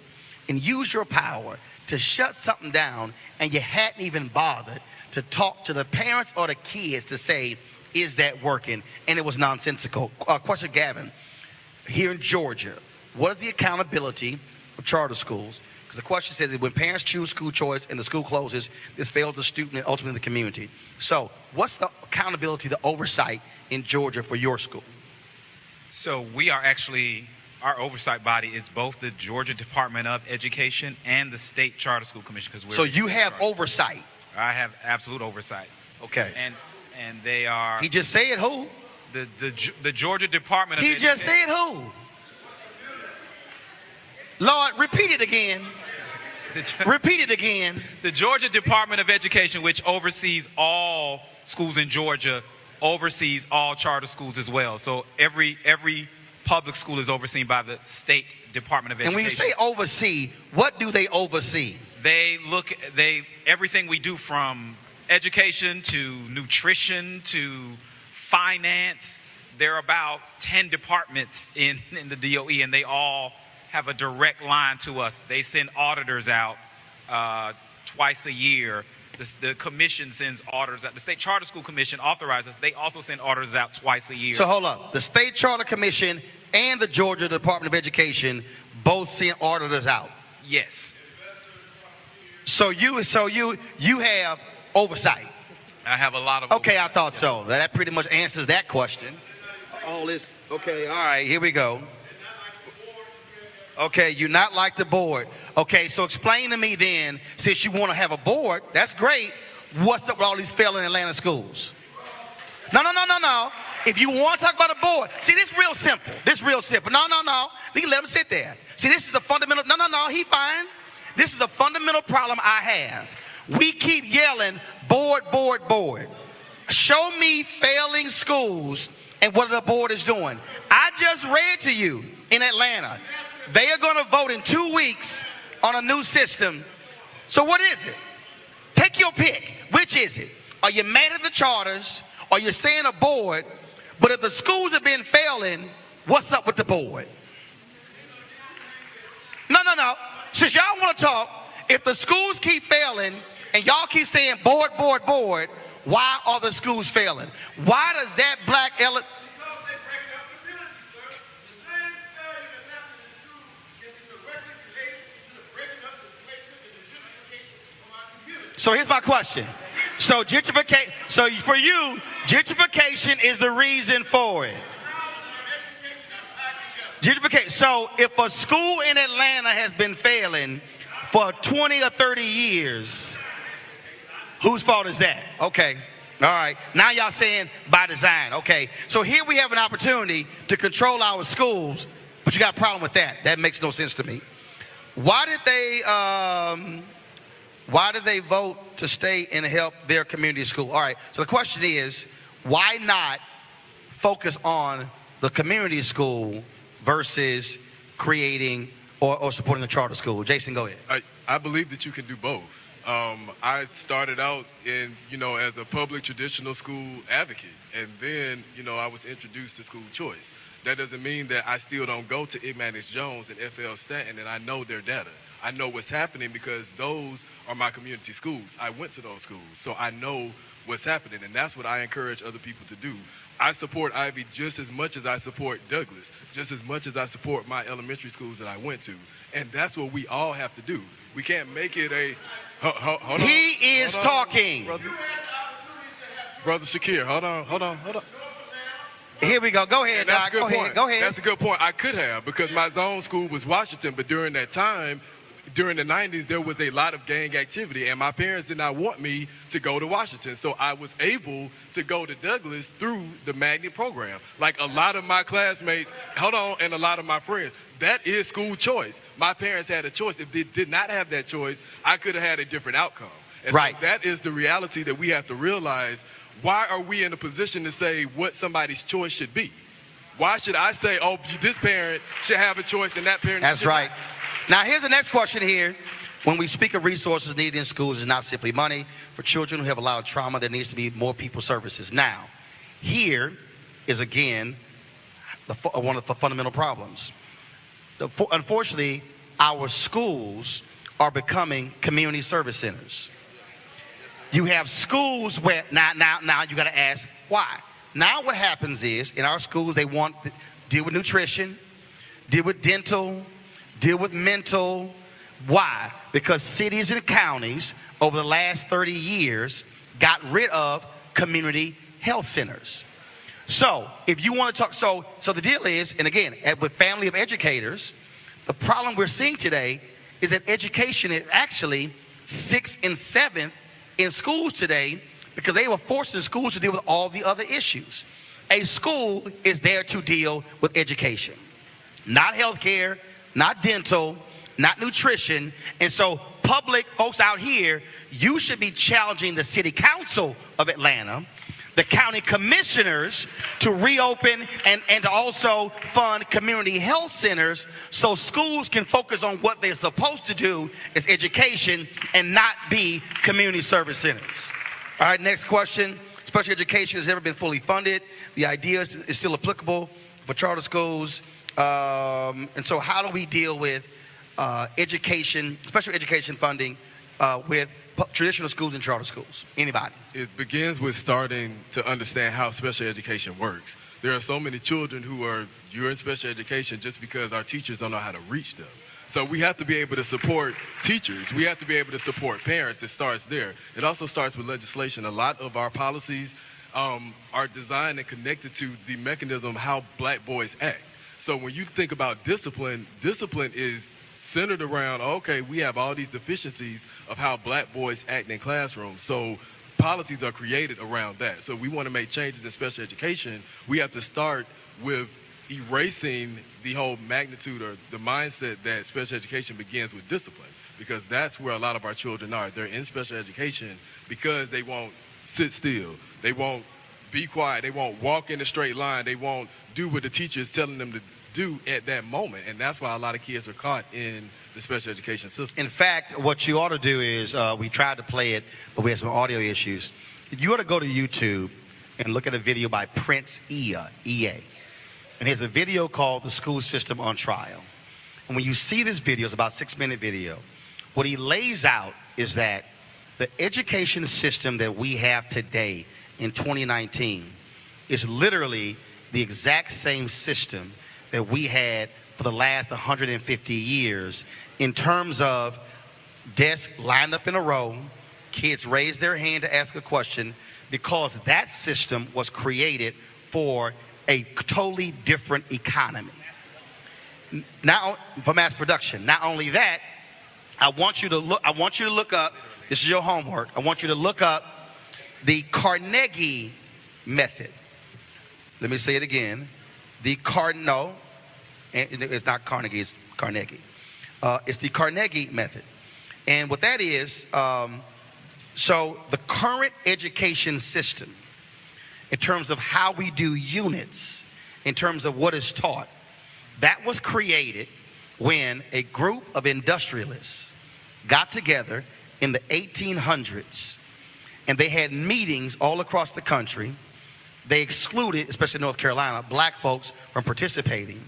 and use your power to shut something down, and you hadn't even bothered to talk to the parents or the kids to say, is that working? And it was nonsensical. Question, Gavin. Here in Georgia, what is the accountability of charter schools? Because the question says that when parents choose school choice and the school closes, this fails the student and ultimately the community. So what's the accountability, the oversight in Georgia for your school? So we are actually, our oversight body is both the Georgia Department of Education and the State Charter School Commission. So you have oversight? I have absolute oversight. Okay. And they are... He just said who? The Georgia Department of Education. He just said who? Lord, repeat it again. Repeat it again. The Georgia Department of Education, which oversees all schools in Georgia, oversees all charter schools as well. So every public school is overseen by the State Department of Education. And when you say oversee, what do they oversee? Everything we do, from education to nutrition to finance. There are about 10 departments in the DOE, and they all have a direct line to us. They send auditors out twice a year. The commission sends auditors out. The State Charter School Commission authorizes. They also send auditors out twice a year. So hold up. The State Charter Commission and the Georgia Department of Education both send auditors out. Yes. So you have oversight. I have a lot of Okay, oversight. I thought so. That pretty much answers that question. All this. Okay, all right, here we go. Okay, you're not like the board. Okay, so explain to me then, since you want to have a board, that's great. What's up with all these failing Atlanta schools? No. If you want to talk about a board, see, this is real simple. No. We can let him sit there. See, this is the fundamental. No, he fine. This is the fundamental problem I have. We keep yelling, board. Show me failing schools and what the board is doing. I just read to you in Atlanta. They are going to vote in 2 weeks on a new system. So what is it? Take your pick. Which is it? Are you mad at the charters? Or you're saying a board? But if the schools have been failing, what's up with the board? No. Since y'all want to talk, if the schools keep failing and y'all keep saying board, why are the schools failing? Why does that black element... So here's my question. So gentrification. So for you, gentrification is the reason for it. Gentrification. So if a school in Atlanta has been failing for 20 or 30 years, whose fault is that? Okay. All right. Now y'all saying by design. Okay. So here we have an opportunity to control our schools, but you got a problem with that. That makes no sense to me. Why did they vote to stay and help their community school? All right. So the question is, why not focus on the community school versus creating or supporting a charter school? Jason, go ahead. I believe that you can do both. I started out as a public traditional school advocate, and then, I was introduced to school choice. That doesn't mean that I still don't go to Ignatius Jones and FL Stanton, and I know their data. I know what's happening because those are my community schools. I went to those schools, so I know what's happening, and that's what I encourage other people to do. I support Ivy just as much as I support Douglas, just as much as I support my elementary schools that I went to, and that's what we all have to do. We can't make it a... Hold on. He is talking. Brother Shakir, hold on. Here we go. Go ahead, Doc. Go ahead. That's a good point. I could have, because my zone school was Washington, but during that time, during the 90s, there was a lot of gang activity, and my parents did not want me to go to Washington. So I was able to go to Douglas through the magnet program. Like a lot of my classmates, and a lot of my friends. That is school choice. My parents had a choice. If they did not have that choice, I could have had a different outcome. And right. So that is the reality that we have to realize. Why are we in a position to say what somebody's choice should be? Why should I say, oh, this parent should have a choice and that parent That's should right. not? Now, here's the next question here. When we speak of resources needed in schools, it's not simply money. For children who have a lot of trauma, there needs to be more people services. Now, here is, again, one of the fundamental problems. Unfortunately, our schools are becoming community service centers. You have schools where, now you got to ask why. Now what happens is, in our schools, they want to deal with nutrition, deal with dental, deal with mental. Why? Because cities and counties over the last 30 years got rid of community health centers. So if you want to talk, so the deal is, and again, with family of educators, the problem we're seeing today is that education is actually 6th and 7th in schools today because they were forcing schools to deal with all the other issues. A school is there to deal with education, not healthcare, not dental, not nutrition. And so public folks out here, you should be challenging the city council of Atlanta, the county commissioners, to reopen and to also fund community health centers so schools can focus on what they're supposed to do is education and not be community service centers. All right, next question. Special education has never been fully funded. The idea is still applicable for charter schools. And so how do we deal with education, special education funding with traditional schools and charter schools? Anybody? It begins with starting to understand how special education works. There are so many children you're in special education just because our teachers don't know how to reach them. So we have to be able to support teachers. We have to be able to support parents. It starts there. It also starts with legislation. A lot of our policies are designed and connected to the mechanism of how black boys act. So when you think about discipline is centered around, okay, we have all these deficiencies of how black boys act in classrooms. So policies are created around that. So we want to make changes in special education. We have to start with erasing the whole magnitude or the mindset that special education begins with discipline, because that's where a lot of our children are. They're in special education because they won't sit still. They won't be quiet. They won't walk in a straight line. They won't do what the teacher is telling them to do at that moment. And that's why a lot of kids are caught in the special education system. In fact, what you ought to do is, we tried to play it, but we had some audio issues. You ought to go to YouTube and look at a video by Prince EA. And there's a video called The School System on Trial. And when you see this video, it's about a 6-minute video, what he lays out is that the education system that we have today in 2019 is literally the exact same system that we had for the last 150 years in terms of desks lined up in a row, kids raise their hand to ask a question because that system was created for a totally different economy. Now, for mass production. Not only that, I want you to look up, this is your homework, I want you to look up the Carnegie method. Let me say it again. No, it's not Carnegie, it's Carnegie. It's the Carnegie method. And what that is, so the current education system, in terms of how we do units, in terms of what is taught, that was created when a group of industrialists got together in the 1800s, and they had meetings all across the country. They excluded, especially North Carolina, black folks from participating,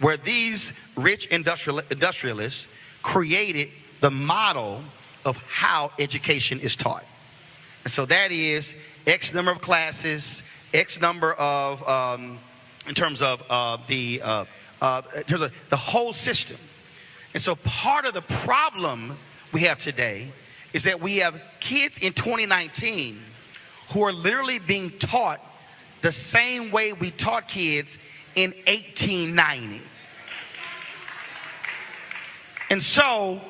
where these rich industrialists created the model of how education is taught. And so that is X number of classes, X number of, in terms of the whole system. And so part of the problem we have today is that we have kids in 2019 who are literally being taught the same way we taught kids in 1890. And so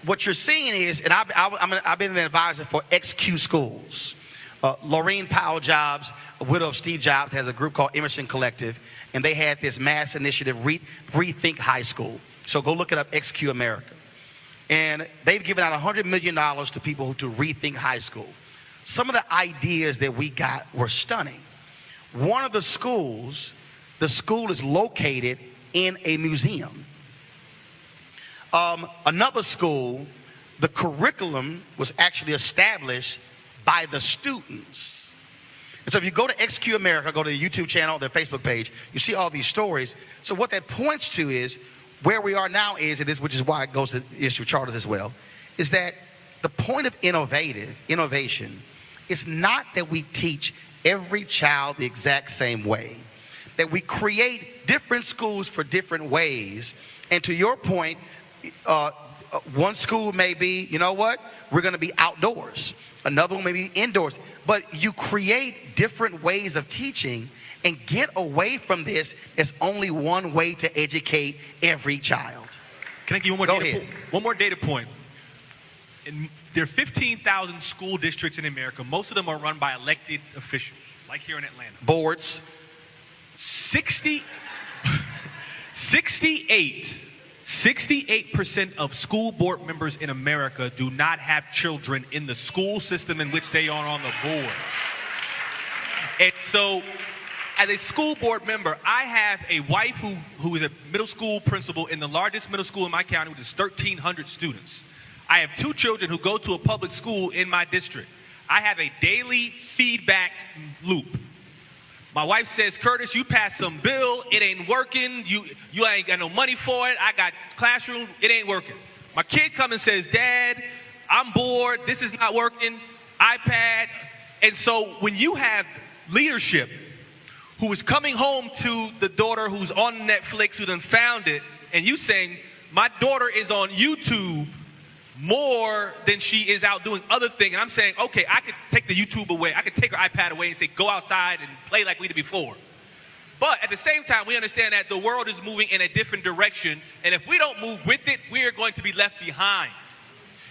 what you're seeing is, and I've been an advisor for XQ schools. Laureen Powell Jobs, a widow of Steve Jobs, has a group called Emerson Collective, and they had this mass initiative, Rethink High School. So go look it up, XQ America. And they've given out $100 million to people to rethink high school. Some of the ideas that we got were stunning. One of the schools, the school is located in a museum. Another school, the curriculum was actually established by the students. And so if you go to XQ America, go to the YouTube channel, their Facebook page, you see all these stories. So what that points to is where we are now is, which is why it goes to the issue of charters as well, is that the point of innovation is not that we teach every child the exact same way, that we create different schools for different ways. And to your point, one school may be, you know what, we're going to be outdoors. Another one may be indoors. But you create different ways of teaching and get away from this as only one way to educate every child. Can I give you one more data point? There are 15,000 school districts in America. Most of them are run by elected officials, like here in Atlanta. Boards. 68% of school board members in America do not have children in the school system in which they are on the board. And so, as a school board member, I have a wife who is a middle school principal in the largest middle school in my county, which is 1,300 students. I have 2 children who go to a public school in my district. I have a daily feedback loop. My wife says, Curtis, you passed some bill, it ain't working, you ain't got no money for it, I got classroom, it ain't working. My kid comes and says, Dad, I'm bored, this is not working, iPad. And so when you have leadership who is coming home to the daughter who's on Netflix, who done found it, and you saying, my daughter is on YouTube more than she is out doing other things. And I'm saying, okay, I could take the YouTube away. I could take her iPad away and say, go outside and play like we did before. But at the same time, we understand that the world is moving in a different direction. And if we don't move with it, we are going to be left behind.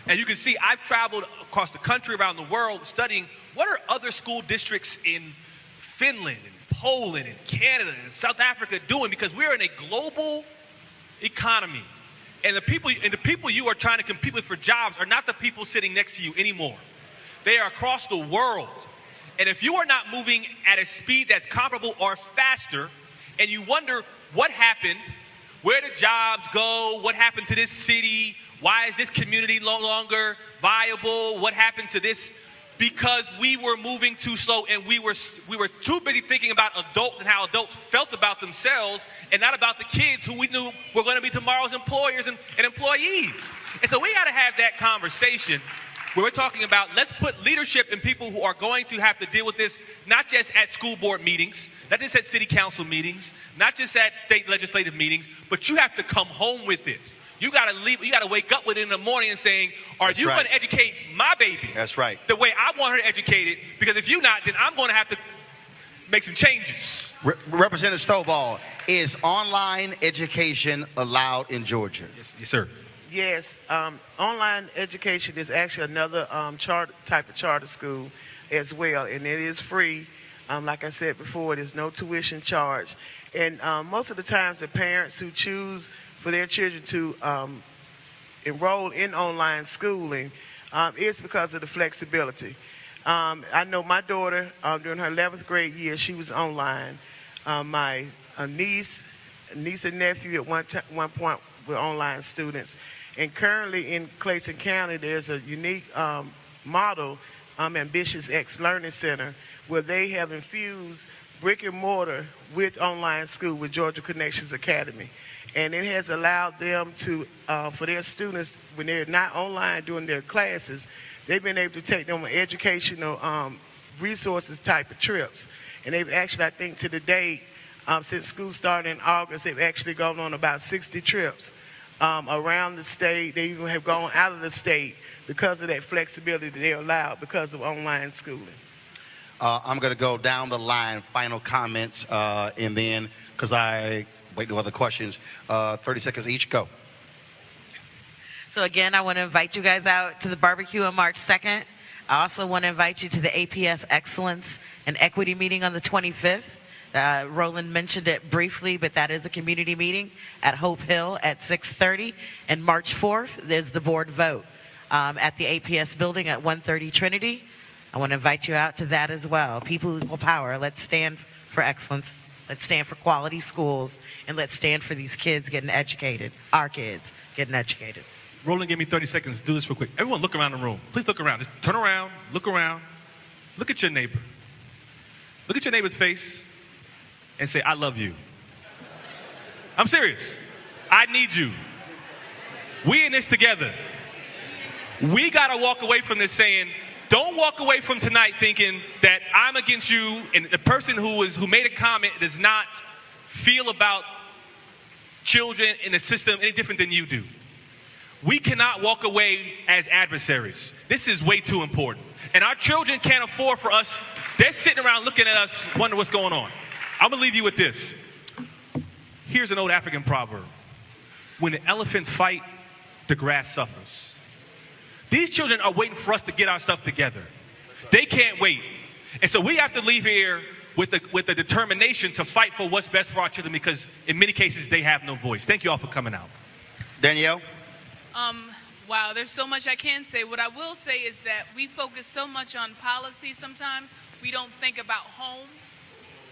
And you can see, I've traveled across the country, around the world, studying what are other school districts in Finland and Poland and Canada and South Africa doing, because we're in a global economy. And the people you are trying to compete with for jobs are not the people sitting next to you anymore. They are across the world. And if you are not moving at a speed that's comparable or faster, and you wonder what happened, where did jobs go, what happened to this city, why is this community no longer viable, what happened to this? Because we were moving too slow, and we were too busy thinking about adults and how adults felt about themselves, and not about the kids who we knew were going to be tomorrow's employers and employees. And so we got to have that conversation where we're talking about, let's put leadership in people who are going to have to deal with this, not just at school board meetings, not just at city council meetings, not just at state legislative meetings, but you have to come home with it. You got to wake up with it in the morning and saying, are That's you right. going to educate my baby That's right. the way I want her to educate it? Because if you're not, then I'm going to have to make some changes. Representative Stovall, is online education allowed in Georgia? Yes, sir. Yes, online education is actually another type of charter school as well, and it is free. Like I said before, there's no tuition charge. And most of the times the parents who choose for their children to enroll in online schooling is because of the flexibility. I know my daughter, during her 11th grade year, she was online. My niece and nephew at one point were online students. And currently in Clayton County, there's a unique model, Ambitious X Learning Center, where they have infused brick and mortar with online school with Georgia Connections Academy. And it has allowed them to, for their students, when they're not online doing their classes, they've been able to take them on educational resources type of trips. And they've actually, I think to the date, since school started in August, they've actually gone on about 60 trips around the state. They even have gone out of the state because of that flexibility that they're allowed because of online schooling. I'm going to go down the line, final comments, and then, because I wait no other questions, 30 seconds each, go. So again, I want to invite you guys out to the barbecue on March 2nd. I also want to invite you to the APS Excellence and Equity meeting on the 25th. Roland mentioned it briefly, but that is a community meeting at Hope Hill at 6:30. And March 4th, there's the board vote at the APS building at 130 Trinity. I want to invite you out to that as well. People equal power. Let's stand for excellence. Let's stand for quality schools. And let's stand for these kids getting educated, our kids getting educated. Roland gave me 30 seconds to do this real quick. Everyone look around the room. Please look around. Just turn around, look around. Look at your neighbor. Look at your neighbor's face and say, I love you. I'm serious. I need you. We in this together. We got to walk away from this saying, don't walk away from tonight thinking that I'm against you and the person who made a comment does not feel about children in the system any different than you do. We cannot walk away as adversaries. This is way too important. And our children can't afford for us. They're sitting around looking at us, wondering what's going on. I'm going to leave you with this. Here's an old African proverb. When the elephants fight, the grass suffers. These children are waiting for us to get our stuff together. They can't wait. And so we have to leave here with the determination to fight for what's best for our children because in many cases they have no voice. Thank you all for coming out. Danielle? Wow, there's so much I can say. What I will say is that we focus so much on policy sometimes, we don't think about home.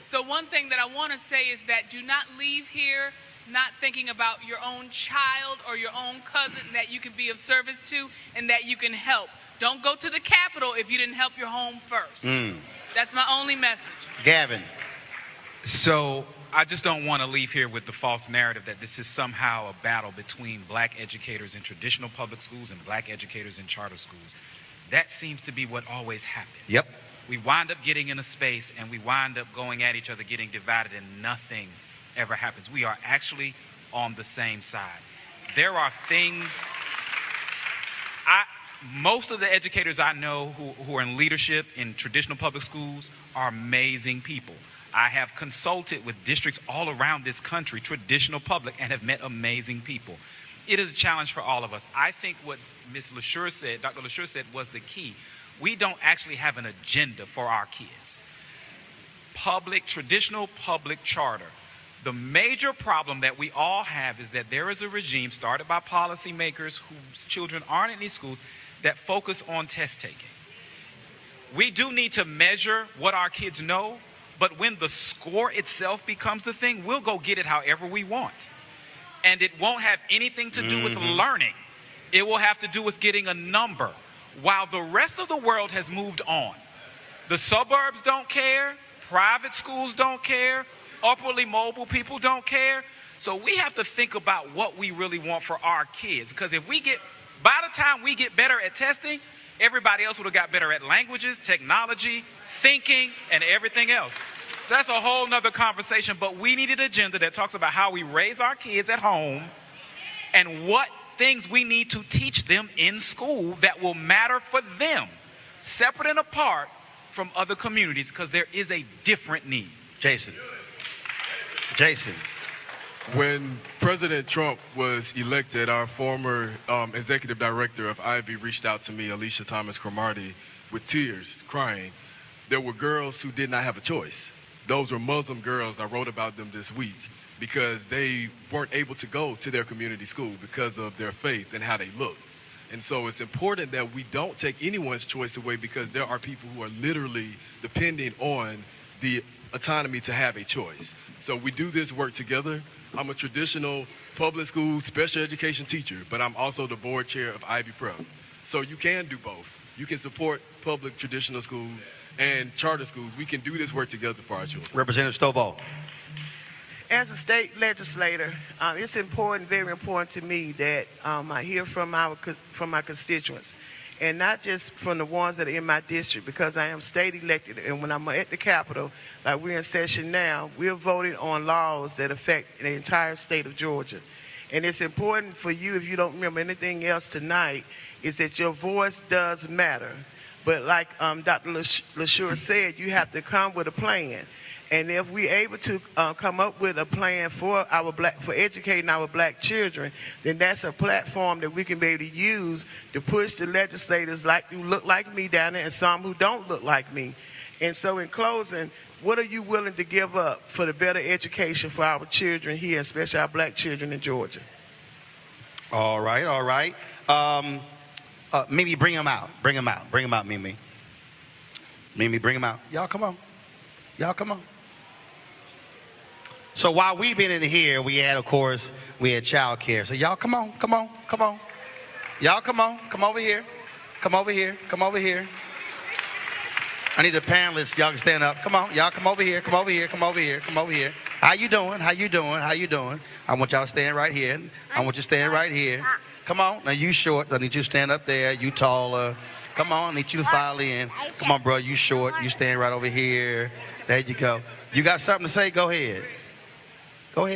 So one thing that I want to say is that do not leave here not thinking about your own child or your own cousin that you can be of service to and that you can help. Don't go to the Capitol if you didn't help your home first. That's my only message. Gavin? So I just don't want to leave here with the false narrative that this is somehow a battle between black educators in traditional public schools and black educators in charter schools. That seems to be what always happens. Yep. We wind up getting in a space and we wind up going at each other, getting divided, and nothing ever happens. We are actually on the same side. There are things, most of the educators I know who are in leadership in traditional public schools are amazing people. I have consulted with districts all around this country, traditional public, and have met amazing people. It is a challenge for all of us. I think what Ms. LaSure said, Dr. LaSure said, was the key. We don't actually have an agenda for our kids. Traditional public charter. The major problem that we all have is that there is a regime started by policymakers whose children aren't in these schools that focus on test taking. We do need to measure what our kids know, but when the score itself becomes the thing, we'll go get it however we want. And it won't have anything to do with learning. It will have to do with getting a number. While the rest of the world has moved on. The suburbs don't care. Private schools don't care. Upwardly mobile people don't care. So we have to think about what we really want for our kids. Because by the time we get better at testing, everybody else would have got better at languages, technology, thinking, and everything else. So that's a whole nother conversation. But we need an agenda that talks about how we raise our kids at home and what things we need to teach them in school that will matter for them, separate and apart from other communities, because there is a different need. Jason. When President Trump was elected, our former executive director of IB reached out to me, Alicia Thomas Cromartie, with tears, crying. There were girls who did not have a choice. Those were Muslim girls. I wrote about them this week because they weren't able to go to their community school because of their faith and how they looked. And so it's important that we don't take anyone's choice away, because there are people who are literally depending on the autonomy to have a choice. So we do this work together. I'm a traditional public school special education teacher, but I'm also the board chair of Ivy Prep. So you can do both. You can support public traditional schools and charter schools. We can do this work together for our children. Representative Stovall. As a state legislator, it's important, very important to me that I hear from my constituents, and not just from the ones that are in my district, because I am state elected. And when I'm at the Capitol, like we're in session now, we're voting on laws that affect the entire state of Georgia. And it's important for you, if you don't remember anything else tonight, is that your voice does matter. But like Dr. LaSure said, you have to come with a plan. And if we're able to come up with a plan for educating our black children, then that's a platform that we can be able to use to push the legislators who look like me down there and some who don't look like me. And so in closing, what are you willing to give up for the better education for our children here, especially our black children in Georgia? All right. Mimi, bring him out, Mimi. Mimi, bring him out. Y'all come on. So while we've been in here, we had child care. So y'all come on. Y'all come over here. I need the panelists. Y'all can stand up. Come on. Y'all come over here. How you doing? I want y'all to stand right here. I want you to stand right here. Come on. Now you short. I need you to stand up there. You taller. Come on. I need you to file in. Come on, bro. You short. You stand right over here. There you go. You got something to say? Go ahead. I'm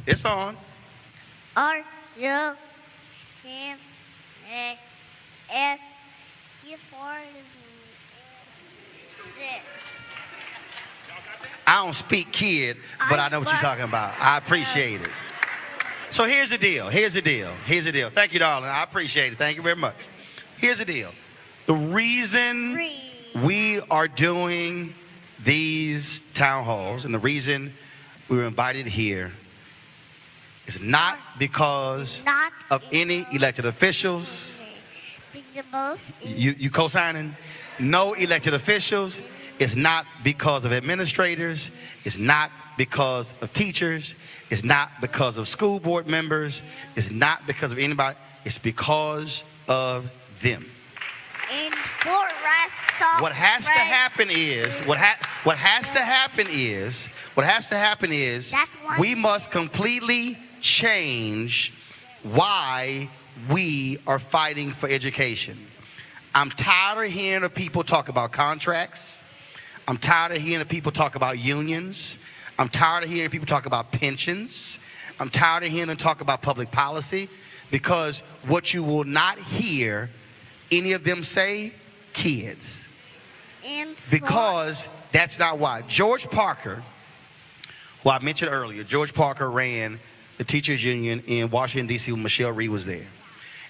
It's on. Are you in if you I don't speak kid, but I know what you're talking about. I appreciate it. So here's the deal. Thank you, darling. I appreciate it. Thank you very much. Here's the deal. The reason we are doing these town halls and the reason we were invited here is not because of any elected officials. You co-signing? No elected officials. It's not because of administrators. It's not because of teachers. It's not because of school board members. It's not because of anybody. It's because of them. What has to happen is we must completely change why we are fighting for education. I'm tired of hearing the people talk about contracts. I'm tired of hearing the people talk about unions. I'm tired of hearing people talk about pensions. I'm tired of hearing them talk about public policy, because what you will not hear any of them say, kids. Because that's not why. George Parker, who I mentioned earlier, George Parker ran the teachers union in Washington, D.C. when Michelle Reed was there.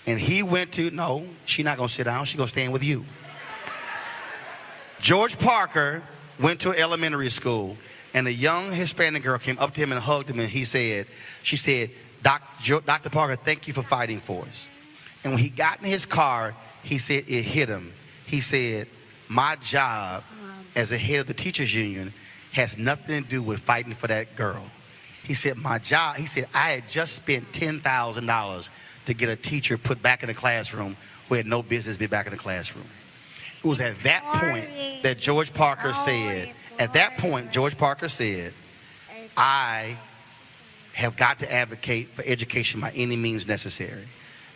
And he went to, no, she's not going to sit down. She's going to stand with you. George Parker went to elementary school, and a young Hispanic girl came up to him and hugged him, and she said, Dr. Parker, thank you for fighting for us. And when he got in his car, he said it hit him. He said, my job as the head of the teachers union has nothing to do with fighting for that girl. He said, I had just spent $10,000 to get a teacher put back in the classroom who had no business to be back in the classroom. It was at that point that George Parker said, I have got to advocate for education by any means necessary.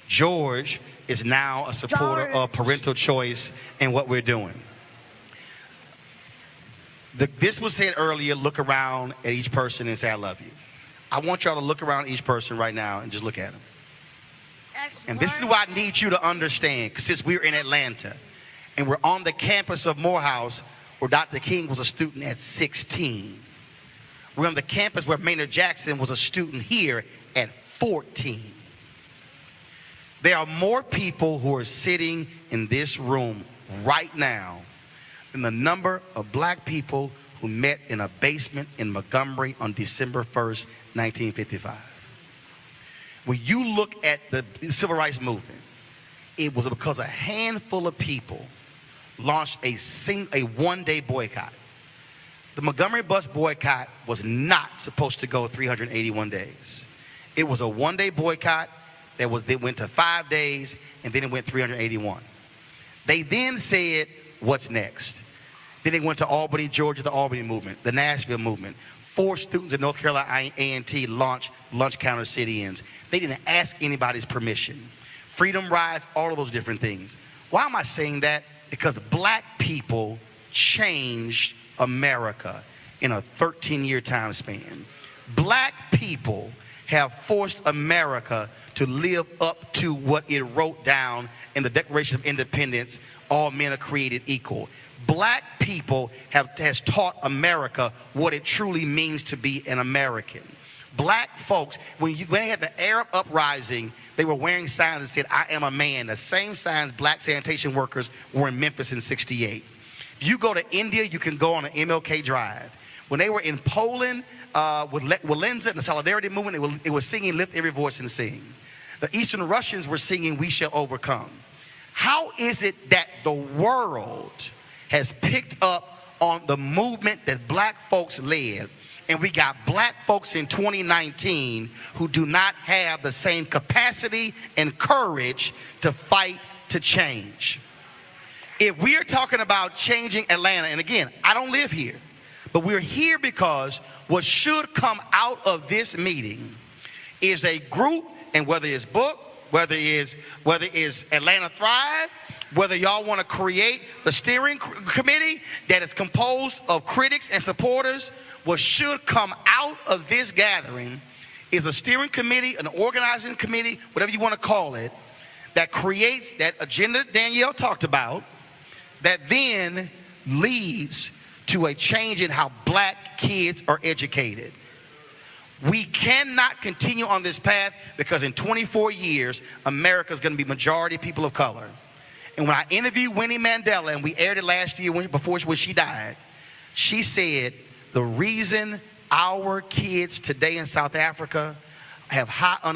George is now a supporter of parental choice and what we're doing. This was said earlier, look around at each person and say, I love you. I want y'all to look around at each person right now and just look at them. And this is what I need you to understand, since we're in Atlanta and we're on the campus of Morehouse where Dr. King was a student at 16. We're on the campus where Maynard Jackson was a student here at 14. There are more people who are sitting in this room right now than the number of black people who met in a basement in Montgomery on December 1st, 1955. When you look at the civil rights movement, it was because a handful of people launched a one-day boycott. The Montgomery bus boycott was not supposed to go 381 days. It was a one-day boycott that went to 5 days, and then it went 381. They then said, what's next? Then they went to Albany, Georgia, the Albany movement, the Nashville movement. 4 students at North Carolina A&T launched lunch counter sit-ins. They didn't ask anybody's permission. Freedom rides, all of those different things. Why am I saying that? Because black people changed America in a 13-year time span. Black people have forced America to live up to what it wrote down in the Declaration of Independence, all men are created equal. Black people has taught America what it truly means to be an American. Black folks, when they had the Arab uprising, they were wearing signs that said, I am a man. The same signs black sanitation workers wore in Memphis in '68. If you go to India, you can go on an MLK Drive. When they were in Poland with Walenza and the Solidarity Movement, it was singing Lift Every Voice and Sing. The Eastern Russians were singing We Shall Overcome. How is it that the world has picked up on the movement that black folks led, and we got black folks in 2019 who do not have the same capacity and courage to fight to change? If we are talking about changing Atlanta, and again, I don't live here, but we're here because what should come out of this meeting is a group, and whether it's book, whether it's Atlanta Thrive, whether y'all want to create the steering committee that is composed of critics and supporters, what should come out of this gathering is a steering committee, an organizing committee, whatever you want to call it, that creates that agenda Danielle talked about, that then leads to a change in how black kids are educated. We cannot continue on this path because in 24 years, America is going to be majority people of color. And when I interviewed Winnie Mandela, and we aired it last year when she died, she said the reason our kids today in South Africa have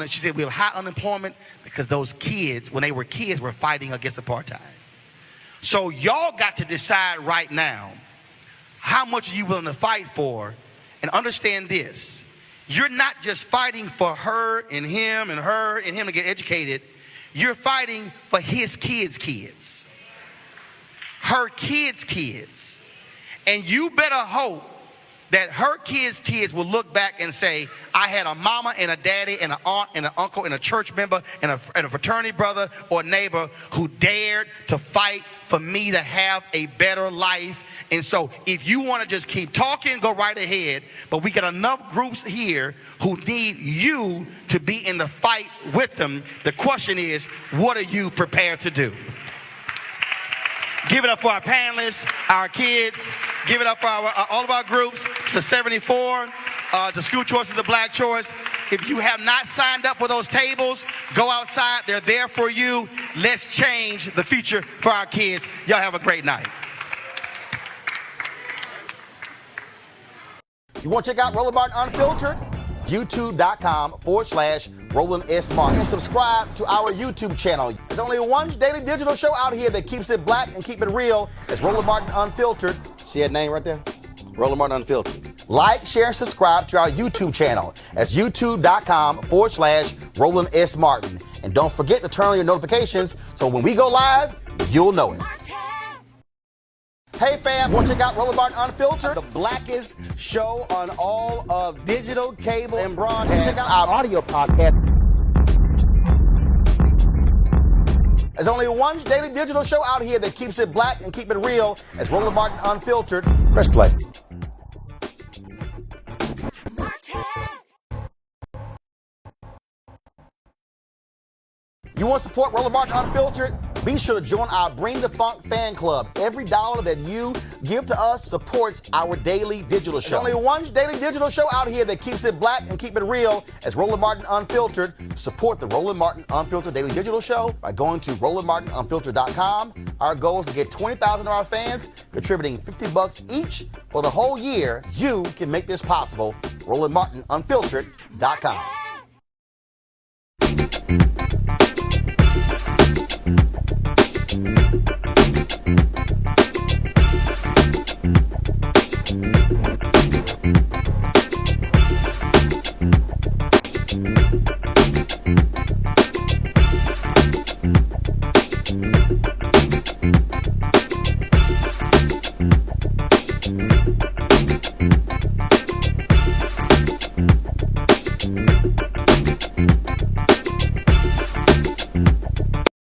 she said we have high unemployment because those kids, when they were kids, were fighting against apartheid. So y'all got to decide right now, how much are you willing to fight for? And understand this, you're not just fighting for her and him to get educated. You're fighting for his kids, her kids. And you better hope that her kids will look back and say, I had a mama and a daddy and an aunt and an uncle and a church member and a fraternity brother or neighbor who dared to fight for me to have a better life. And so if you want to just keep talking, go right ahead. But we got enough groups here who need you to be in the fight with them. The question is, what are you prepared to do? Give it up for our panelists, our kids. Give it up for all of our groups, the 74, the school choice is the black choice. If you have not signed up for those tables, go outside. They're there for you. Let's change the future for our kids. Y'all have a great night. You want to check out Roland Martin Unfiltered? YouTube.com/Roland S. Martin. And subscribe to our YouTube channel. There's only one daily digital show out here that keeps it black and keep it real. It's Roland Martin Unfiltered. See that name right there? Roland Martin Unfiltered. Like, share, and subscribe to our YouTube channel. That's YouTube.com/Roland S. Martin. And don't forget to turn on your notifications so when we go live, you'll know it. Hey fam, want to check out Roland Martin Unfiltered? The blackest show on all of digital, cable, and broadcast. Check out our audio podcast. There's only one daily digital show out here that keeps it black and keep it real. It's Roland Martin Unfiltered. Press play. You want to support Roland Martin Unfiltered? Be sure to join our Bring the Funk fan club. Every dollar that you give to us supports our daily digital show. There's only one daily digital show out here that keeps it black and keep it real as Roland Martin Unfiltered. Support the Roland Martin Unfiltered daily digital show by going to RolandMartinUnfiltered.com. Our goal is to get 20,000 of our fans contributing $50 each for the whole year. You can make this possible. RolandMartinUnfiltered.com.